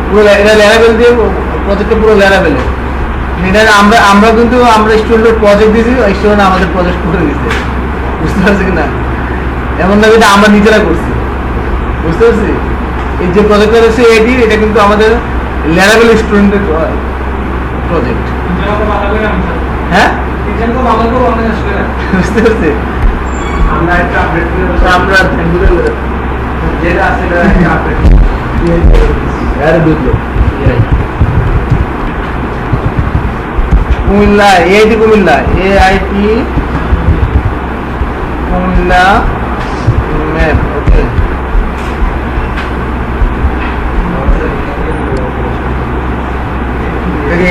পুরো এটা লেয়ারেবল দিয়ে প্রজেক্টটা পুরো লেয়ারেবলে। এটা আমরা কিন্তু আমরা স্টুডেন্টের প্রজেক্ট দিয়েছি, স্টুডেন্ট আমাদের প্রজেক্ট করে দিচ্ছে, বুঝতে পারছি কিনা? এমন না এটা আমরা নিজেরা করছি, বুঝতে পারছি? এই যে প্রজেক্টটা রয়েছে এটি, এটা কিন্তু আমাদের লেয়ারেবল স্টুডেন্টের প্রজেক্ট। হ্যাঁ বুঝতে পারছি? আমরা একটা আপডেট করে আমরা যেটা আছে এটা একটা update Comilla, AIT Comilla, AIT Comilla map. Okay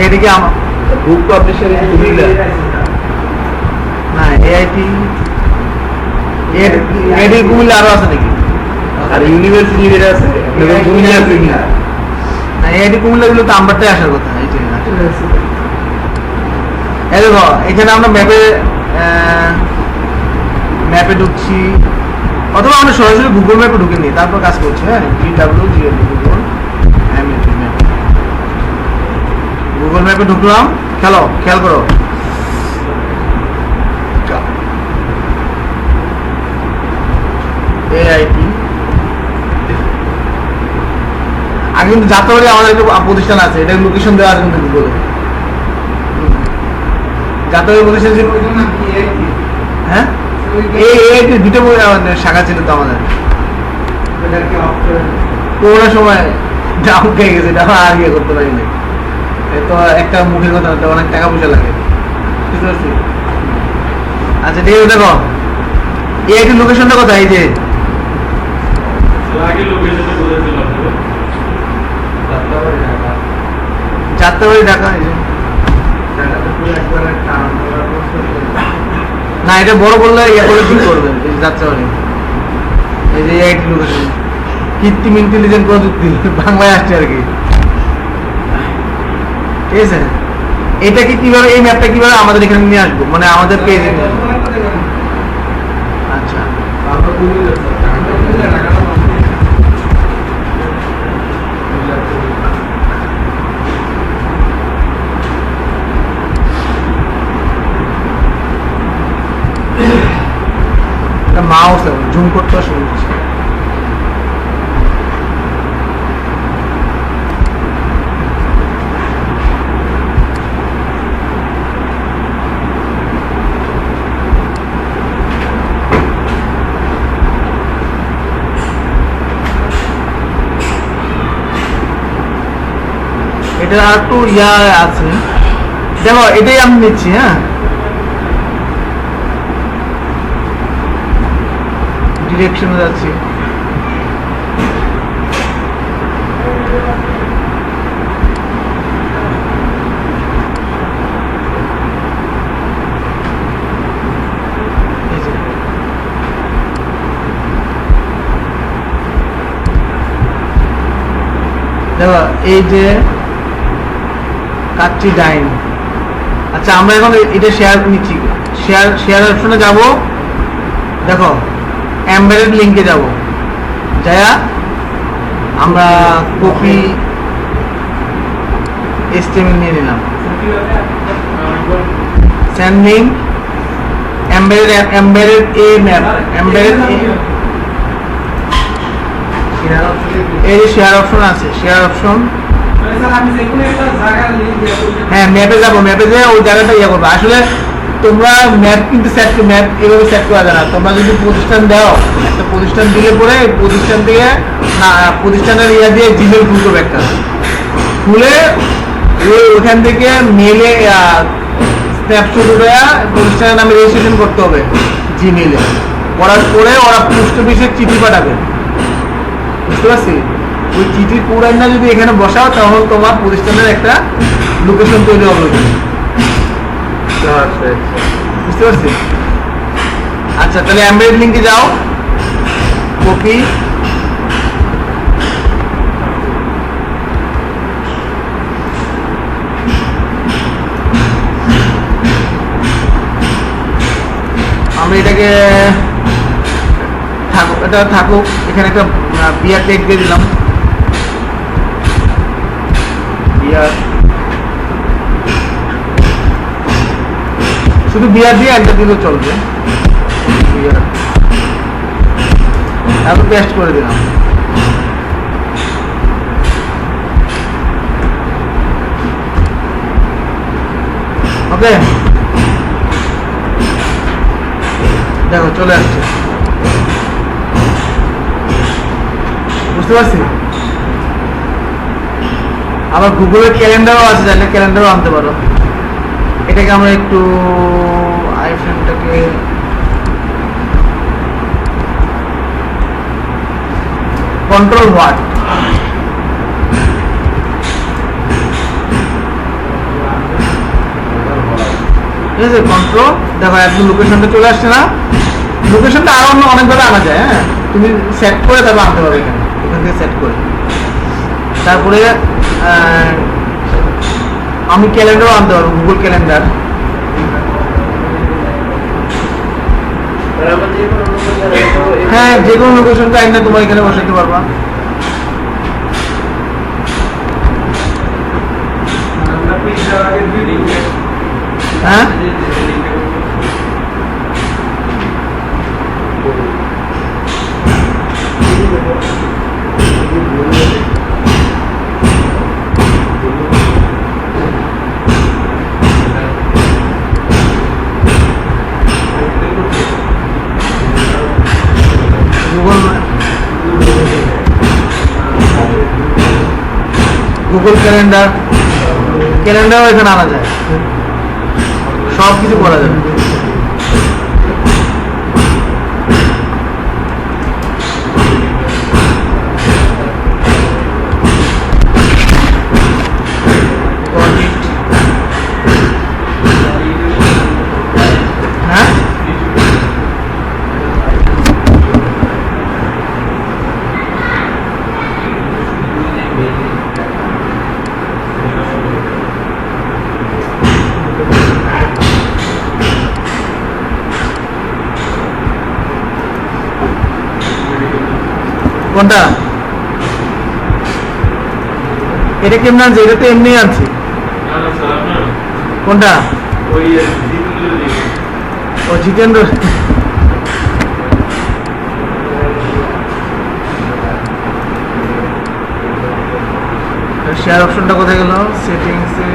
এদিকে আমার বুক পাবলিশার কুমিল্লা না, এআইটি এআইটি কুমিল্লা আরো আছে নাকি? আর ইউনিভার্সিটি যেটা আছে কুমিল্লা কুমিল্লা না, এআইটি কুমিল্লা গুলো তো আমবারটাই আসার কথা। এই যে এই দেখো এখানে আমরা ম্যাপে ঢুকছি, অথবা আমরা সরাসরি গুগল ম্যাপে ঢুকে নিই, তারপর কাজ করছি। হ্যাঁ গুগল ম্যাপে ঢুকলাম, খেয়াল করো এআইটি। আগে কিন্তু যাত্রাবাড়ি আমাদের একটা প্রতিষ্ঠান আছে, এটা লোকেশন দেওয়া আছে কিন্তু গুগলে। যাত্রাবাড়ি প্রতিষ্ঠান ছিল, হ্যাঁ এই দুটো শাখা ছিল তো আমাদের। করোনার সময় ডাউন খেয়ে গেছে, এটা আর ইয়ে করতে পারিনি। তো একটা মুখের কথা, অনেক টাকা পয়সা লাগে, বুঝতে পারছি? আচ্ছা ঠিক আছে, দেখো এই লোকেশনটা কোথায়? এই যে যাত্রাবাড়ি ঢাকা। এই যে না, এটা বড় বললে ইয়ে করে ঠিক করবেন। এই যে যাত্রাবাড়ি, এই যে এই লোকেশন, কৃত্রিম ইন্টেলিজেন্ট প্রযুক্তি বাংলায় আসছে আর কি, ঠিক আছে? এটাকে কিভাবে, এই ম্যাপটা কিভাবে আমাদের এখানে নিয়ে আসবো, মানে আমাদের পেজে নিয়ে আসবো? আচ্ছা মাউস জুম করতে অসুবিধা। এটা আর একটু ইয়া আছে, দেখো এটাই আমি নিচ্ছি। হ্যাঁ, ডিরেকশনে যাচ্ছি। এই যে। দেখো এই যে কাচ্চি ডাইন। আচ্ছা আমরা এখন এটা শেয়ার নিচ্ছি, শেয়ার অপশনে যাব। দেখো এমবেডেড লিংকে যাব, যায়া আমরা কপি এসটিএমএল নিয়ে নিলাম, সেন্ড লিংক এমবেডেড এ ম্যাপ, এমবেডেড এই শেয়ার অপশন আছে, শেয়ার অপশন। হ্যাঁ ম্যাপে যাবো, ম্যাপে যেয়ে ওই জায়গাটা ইয়ে করবো। আসলে তোমরা ম্যাপ কিন্তু ম্যাপ এভাবে সেট করা যায় না। তোমরা যদি প্রতিষ্ঠান দাও, একটা প্রতিষ্ঠান দিলে পরে প্রতিষ্ঠান থেকে প্রতিষ্ঠানের ইয়া দিয়ে জিমেল খুল করবে, একটা খুলে ওখান থেকে মেলে স্ন্যাপশট উঠে প্রতিষ্ঠানের নামে রেজিস্ট্রেশন করতে হবে জিমেলে। করার পরে ওরা পোস্ট অফিসে চিঠি পাঠাবে, বুঝতে পারছি? ওই চিঠির পুরানটা যদি এখানে বসাও তখন তোমার প্রতিষ্ঠানের একটা লোকেশন তৈরি হবে, বুঝতে পারছি? আচ্ছা তাহলে এমবেডেড লিংকে যাও, কপি, আমি এটাকে এটা থাকুক, এখানে একটা বিয়ার টেক দিয়ে দিলাম, বিয়ার, শুধু বিয়ার দিয়ে একটা দিলেও চলবে, বিয়ার, তারপর পেস্ট করে দিলাম। ওকে, দেখো চলে আসছে, বুঝতে পারছি? আবার গুগলের ক্যালেন্ডারও আছে, চাইলে ক্যালেন্ডারও আনতে পারো। এটাকে আমরা একটু আইফোনটাকে কন্ট্রোল হোয়াট, ঠিক আছে, কন্ট্রোল। দেখো একদম লোকেশনটা চলে আসছে না? লোকেশনটা আরো অনেকভাবে আনা যায়। হ্যাঁ, তুমি সেট করে তারপর আনতে পারবে, এখানে এখান থেকে সেট করে। তারপরে আমি ক্যালেন্ডারও আনতে পারবো, গুগল ক্যালেন্ডার। হ্যাঁ, যে কোনো লোকেশনটা আইনা তোমার এখানে বসাইতে পারবা। হ্যাঁ, গুগল ক্যালেন্ডার, ক্যালেন্ডারও এখানে আনা যায়, সব কিছু করা যাবে। হ্যাঁ, কোনটা? এটা কেমন আনছে? এটা তো এমনি আনছে। কোনটা? ও জিতেন্দ্র। শেয়ার অপশনটা কোথায় গেল? সেটিংসে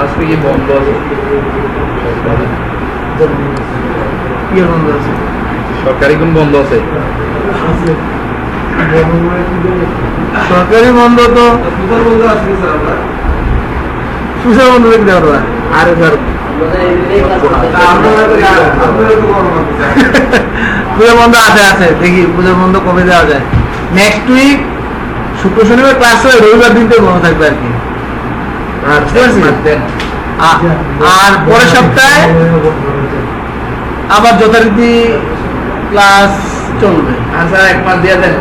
আজকে কি বন্ধ আছে? কি বন্ধ আছে? সরকারি কোন বন্ধ আছে? সরকারি বন্ধ তো সুসার বন্ধ দেখতে পারবো না। আর এবার পুজোর বন্ধ আছে দেখি পুজোর বন্ধ কবে দেওয়া যায়। নেক্সট উইক শুক্র শনিবার ক্লাস হয়, রবিবার দিন থেকে বন্ধ থাকবে আর কি। আর পরের সপ্তাহে আবার যথারীতি ক্লাস চলবে। আচ্ছা, এক মাস দিয়ে দেন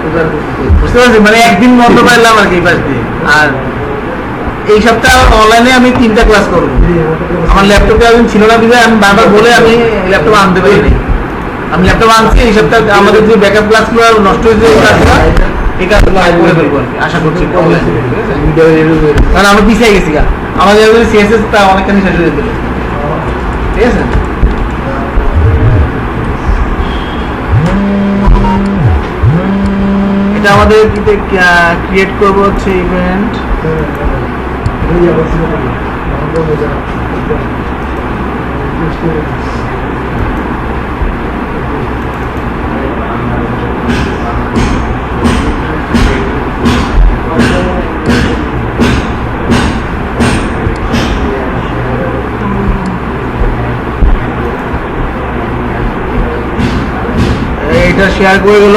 বুঝতে পারছি, মানে একদিন বন্ধ পাইলাম আর কি এই পাশ দিয়ে। আর এই সপ্তাহে অনলাইনে আমি 3টা ক্লাস করবো। আমার ল্যাপটপে একদিন ছিল না বিধায় আমি বারবার বলে আমি ল্যাপটপ আনতে পারিনি। আমি ল্যাপটপ আনছি এই সপ্তাহে আমাদের যে ব্যাকআপ ক্লাসগুলো নষ্ট হয়েছে এই কাজগুলো এই কাজগুলো করে ফেলবো আর কি, আশা করছি। কারণ আমরা পিছিয়ে গেছি গা, আমাদের সিএসএস তা অনেকখানি শেষ হয়ে দিল। ঠিক আছে, এটা আমাদের ক্রিয়েট করবো হচ্ছে ইভেন্ট। এটা শেয়ার করে গেল।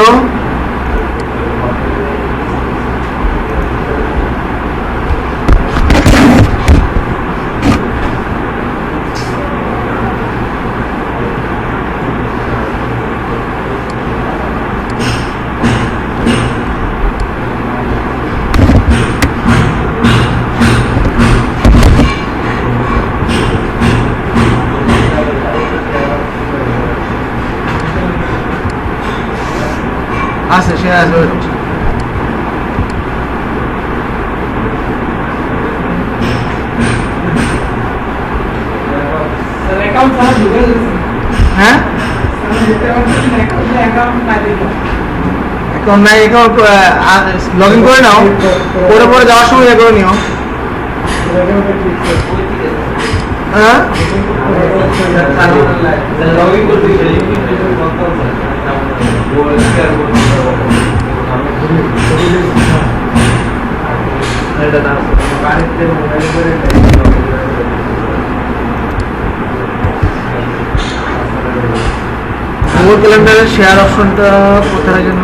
আছে সে আসবে। হ্যাঁ এখন নাই, এখন লগ ইন করে নাও, পরে পরে যাওয়ার সময় ইয়ে করে নিও। হ্যাঁ গুগল ক্যালেন্ডারের শেয়ার অপশনটা কোথায় যেন?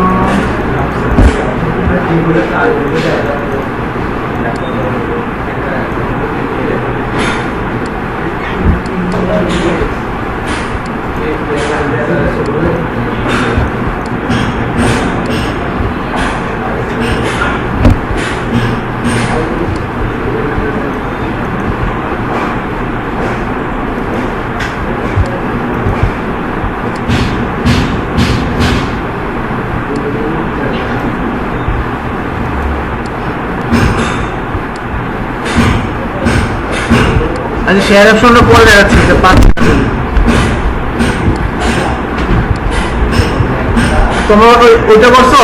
আচ্ছা, শেয়ার অপশনটা পরে দেখাচ্ছি, এটা 5 মিনিট। তোমরা ওইটা করছো?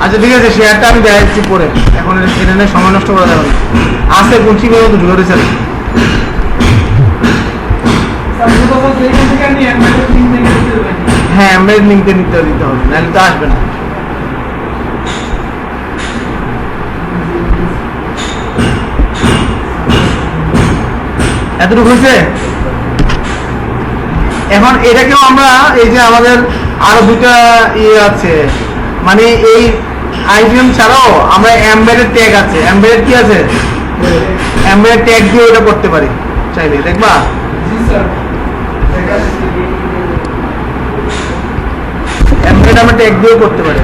আচ্ছা ঠিক আছে, শেয়ারটা আমি দেখাচ্ছি পরে, এখন এটা নিয়ে সময় নষ্ট করা যাবে না। আছে কোচিংয়ের মতো ঢুকে রয়েছে। হ্যাঁ, এমবেড লিঙ্কে দিতে হবে, নাহলে তো আসবে না। এতটুকু হয়েছে। এখন এটাকেও আমরা এই যে আমাদের আরো 2টা ইয়ে আছে, মানে এই আইবিএম ছাড়াও আমরা এমবেডেড ট্যাগ আছে। এমবেডেড কি আছে? এমবেডেড ট্যাগ দিয়ে ওটা করতে পারি চাইলে, দেখবা? এমবেডেড আমরা ট্যাগ দিয়েও করতে পারি।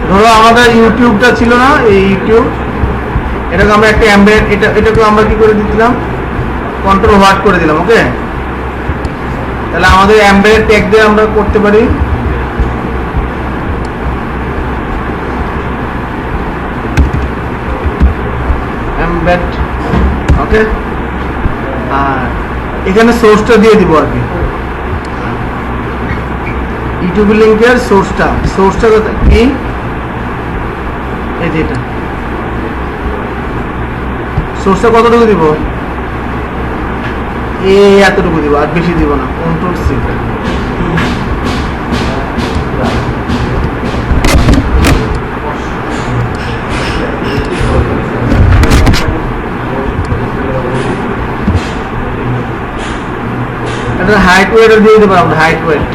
ধরো আমাদের ইউটিউবটা ছিল না, এই ইউটিউব, এটাকে আমরা একটা এমবেড, এটাকে আমরা কি করে দিলাম? কন্ট্রোল হোয়াট করে দিলাম। ওকে, তাহলে আমাদের এমবেডেড ট্যাগ দিয়ে আমরা করতে পারি। এমবেড, ওকে। আর এখানে সোর্সটা দিয়ে দিব আর কি, ইউটিউব লিঙ্কের সোর্সটা কোথায় কি, এই যে এটা সোর্সটা কতটুকু দিব, এই এতটুকু দিব, আর বেশি দিব না। কন্ট্রোল সি, এটা হাইট ওয়েট দিয়ে দিতে পারবো, হাইট ওয়েট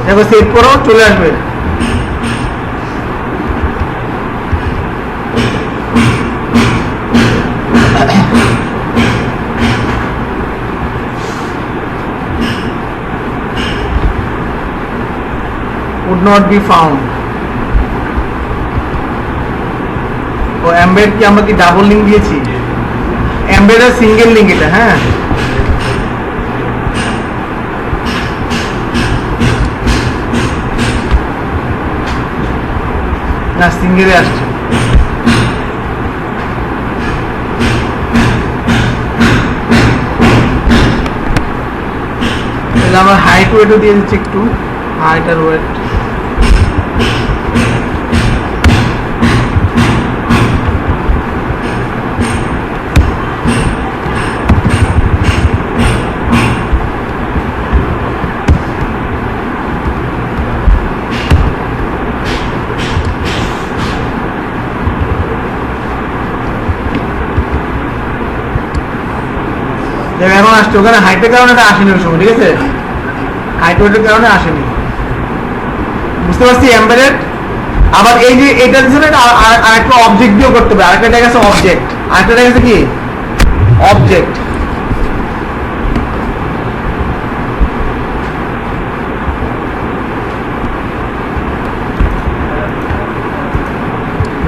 দেখো, সেভ করো, চলে আসবে। would not be found। ও এমবেড কি আমরা কি ডাবল লিংক দিয়েছি? এমবেড এর সিঙ্গেল লিংক এটা, হ্যাঁ। না, সিঙ্গেলে আসছে। আমরা হাইট ওয়েটও দিয়ে দিচ্ছি একটু, হাইট আর ওয়েট। এখন আসছে, ওখানে হাইটের কারণে এটা আসেনি ওই সময়, ঠিক আছে, হাইট ওয়েটের কারণে আসেনি, বুঝতে পারছি। এমবেডেড আবার এই যে এটা দিচ্ছে না, আরেকটা অবজেক্ট দিয়েও করতে হবে, আরেকটা দেখা গেছে অবজেক্ট, আরেকটা দেখা গেছে কি অবজেক্ট।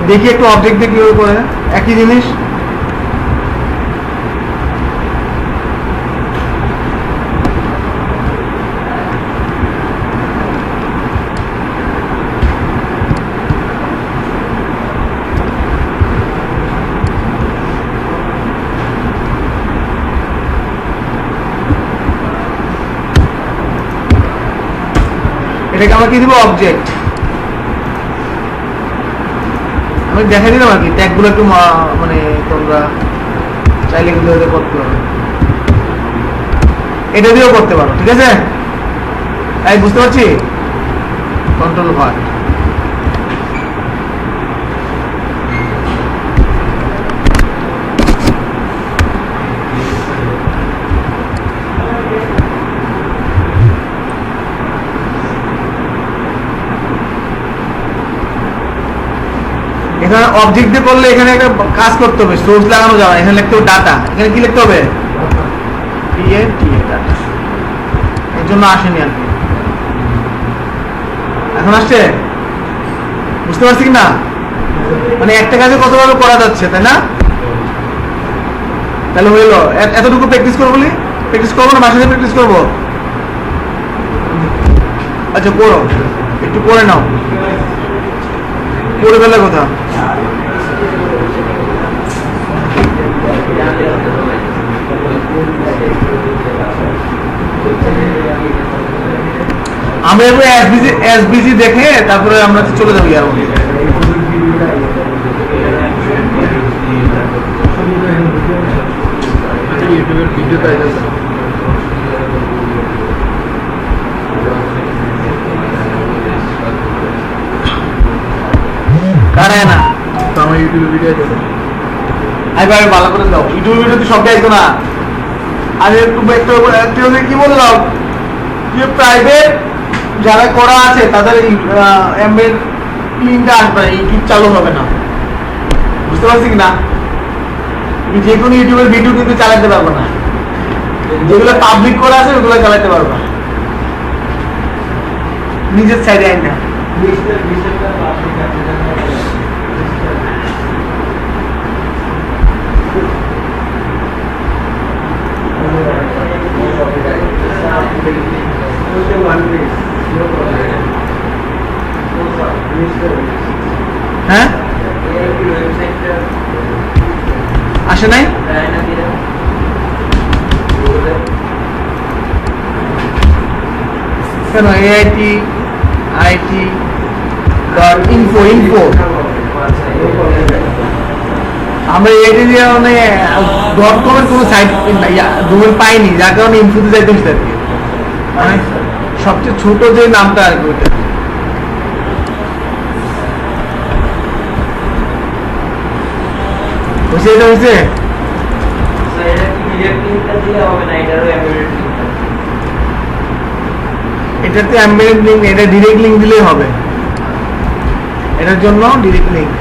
দেখি একটু অবজেক্ট দিয়ে কিভাবে করে, একই জিনিস। এটাকে আমরা কি দিব, অবজেক্ট। আমি দেখাই দিলাম আর কি, ট্যাগগুলো একটু মানে তোমরা চাইলে কিন্তু এটা করতে পারো, এটা দিয়েও করতে পারো, ঠিক আছে। তাই বুঝতে পারছি, কন্ট্রোল হয়। এখানে অবজেক্ট দিয়ে করলে এখানে একটা কাজ করতে হবে, সোর্স লাগানো যাবে, এখানে লিখতে হবে ডাটা। এখানে কি লিখতে হবে, ডাটা। এর জন্য আসেনি আর কি, এখন আসছে, বুঝতে পারছি কি না? মানে একটা কাজে কতভাবে করা যাচ্ছে, তাই না? তাহলে হইলো, এতটুকু প্র্যাকটিস করবো, বলি প্র্যাকটিস করবো না, বাসায় প্র্যাকটিস করবো। আচ্ছা করো, একটু করে নাও, করে ফেলে কথা। আমরা একটু এসবিসি দেখে তারপরে আমরা চলে যাবো ইয়ার মধ্যে। ইউটিউবের ভিডিও পাই যাচ্ছে, কারে না তো আমার ইউটিউবে ভিডিও আছে, ভাই ভালো করে দাও, ইউটিউব ভিডিও তো সব যাইতো না। আর একটু কি বললাম যে প্রাইভেট যারা করা আছে তাদের এমবেড লিংকটা আসবে, ইউটিউব চালু হবে না, বুঝতে পারছি কি না? যে কোনো ইউটিউবের ভিডিও কিন্তু চালাতে পারবো না, যেগুলো পাবলিক করা আছে ওগুলো চালাতে পারবো না, নিজের সাইডে আইন না। হ্যাঁ আসে নাই? কেন AIT info আমরা AIT দিয়ে মানে .com-এর কোনো সাইট ডোমেন পাইনি, যার কারণে ইনফোতে যাইতে হচ্ছে আর কি। মানে সবচেয়ে ছোট যে নামটা আর কি ওইটা। হয়েছে, এটা হয়েছে। এটাতে এমবেডেড লিঙ্ক, এটা ডিরেক্ট লিঙ্ক দিলেই হবে। এটার জন্য ডিরেক্ট লিঙ্ক।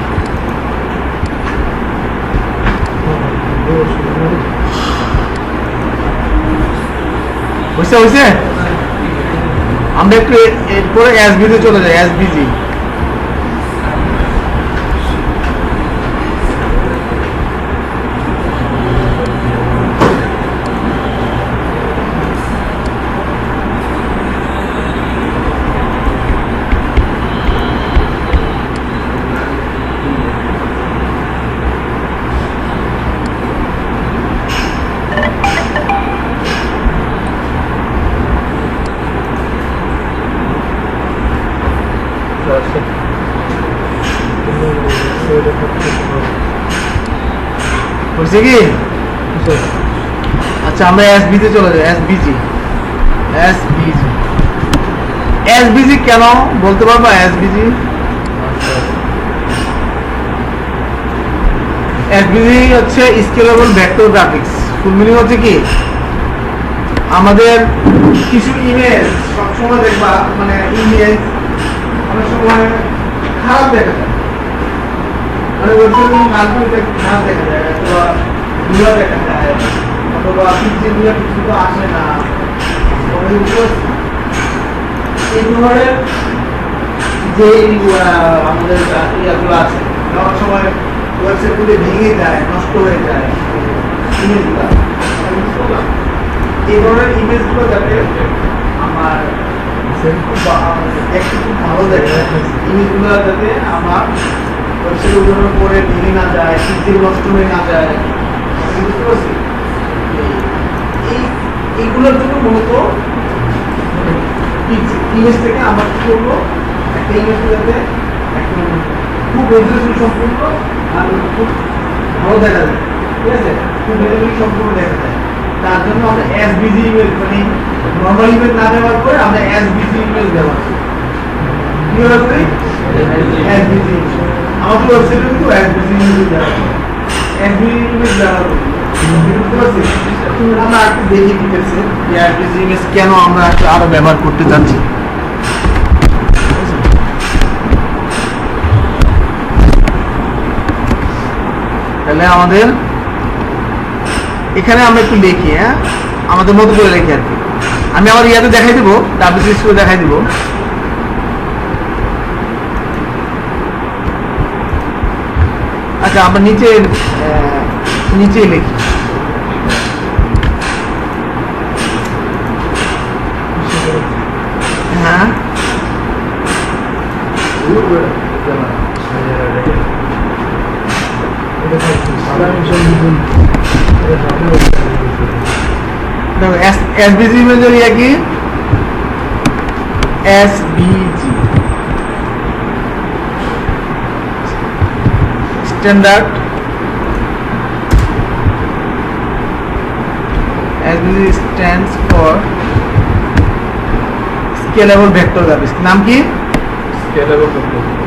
হয়েছে। আমরা একটু এরপরে এসবিতে চলে যাই। এসবিজি হয়েছে কি? আচ্ছা, আমরা এসবিতে চলে যাই। এসবিজি কেন বলতে পারবা? এসবিজি হচ্ছে scalable vector graphics. Full meaning হচ্ছে কি, আমাদের কিছু ইমেজ সবসময় দেখবা, মানে ইমেজ অনেক সময় খারাপ দেখা যায়, মানে ওয়েবসাইটে খারাপ দেখা যায়, অথবা দুলা দেখা যায়, অথবা পিকচারগুলো কিছু তো আসে না। এই ধরনের যে আমাদের ইয়াগুলো আছে, অনেক সময় ওয়েবসাইটগুলি ভেঙে যায়, নষ্ট হয়ে যায় ইমেজগুলো। এই ধরনের ইমেজগুলো যাতে আমার দেখতে খুব ভালো দেখে, ইমেজগুলো যাতে আমার ওয়েবসাইট উঠানোর পরে ভেঙে না যায়, পিকচার নষ্ট হয়ে না যায়, বুঝতে পারছি? এইগুলোর জন্য মূলত ইমেজ থেকে আমরা কি করবো, একটা ইমেজ যাতে খুব রেজুলেশন সম্পূর্ণ আর খুব ভালো দেখা যায়, ঠিক আছে, খুব রেজুলেশন সম্পূর্ণ দেখা যায়। তার জন্য আমরা এসবিজি ইমেজ, মানে নর্মাল ইমেজ না ব্যবহার করে আমরা এসবিজি ইমেজ ব্যবহার করি। কি ব্যবহার করি? এসবিজি। আমাদের ওয়েবসাইটে কিন্তু এসবিজি ইমেজ ব্যবহার করি, এসবিজি ইমেজ ব্যবহার করি। আমরা একটু দেখি ডিটেলসে এসবিজি ইমেজ কেন আমরা আরো ব্যবহার করতে চাচ্ছি। তাহলে আমাদের এখানে আমরা একটু লিখি, হ্যাঁ, আমাদের মতো করে লিখি আর কি। আমি আমার ইয়াতে দেখাই দেবো, ডাব্লিউসি করে দেখাই দিব। আচ্ছা, আমরা নিচে লিখি। হ্যাঁ, एसबीजी में जो लिया कि SBG standard, SBG stands for scalable vector graphics. नाम की? Scalable vector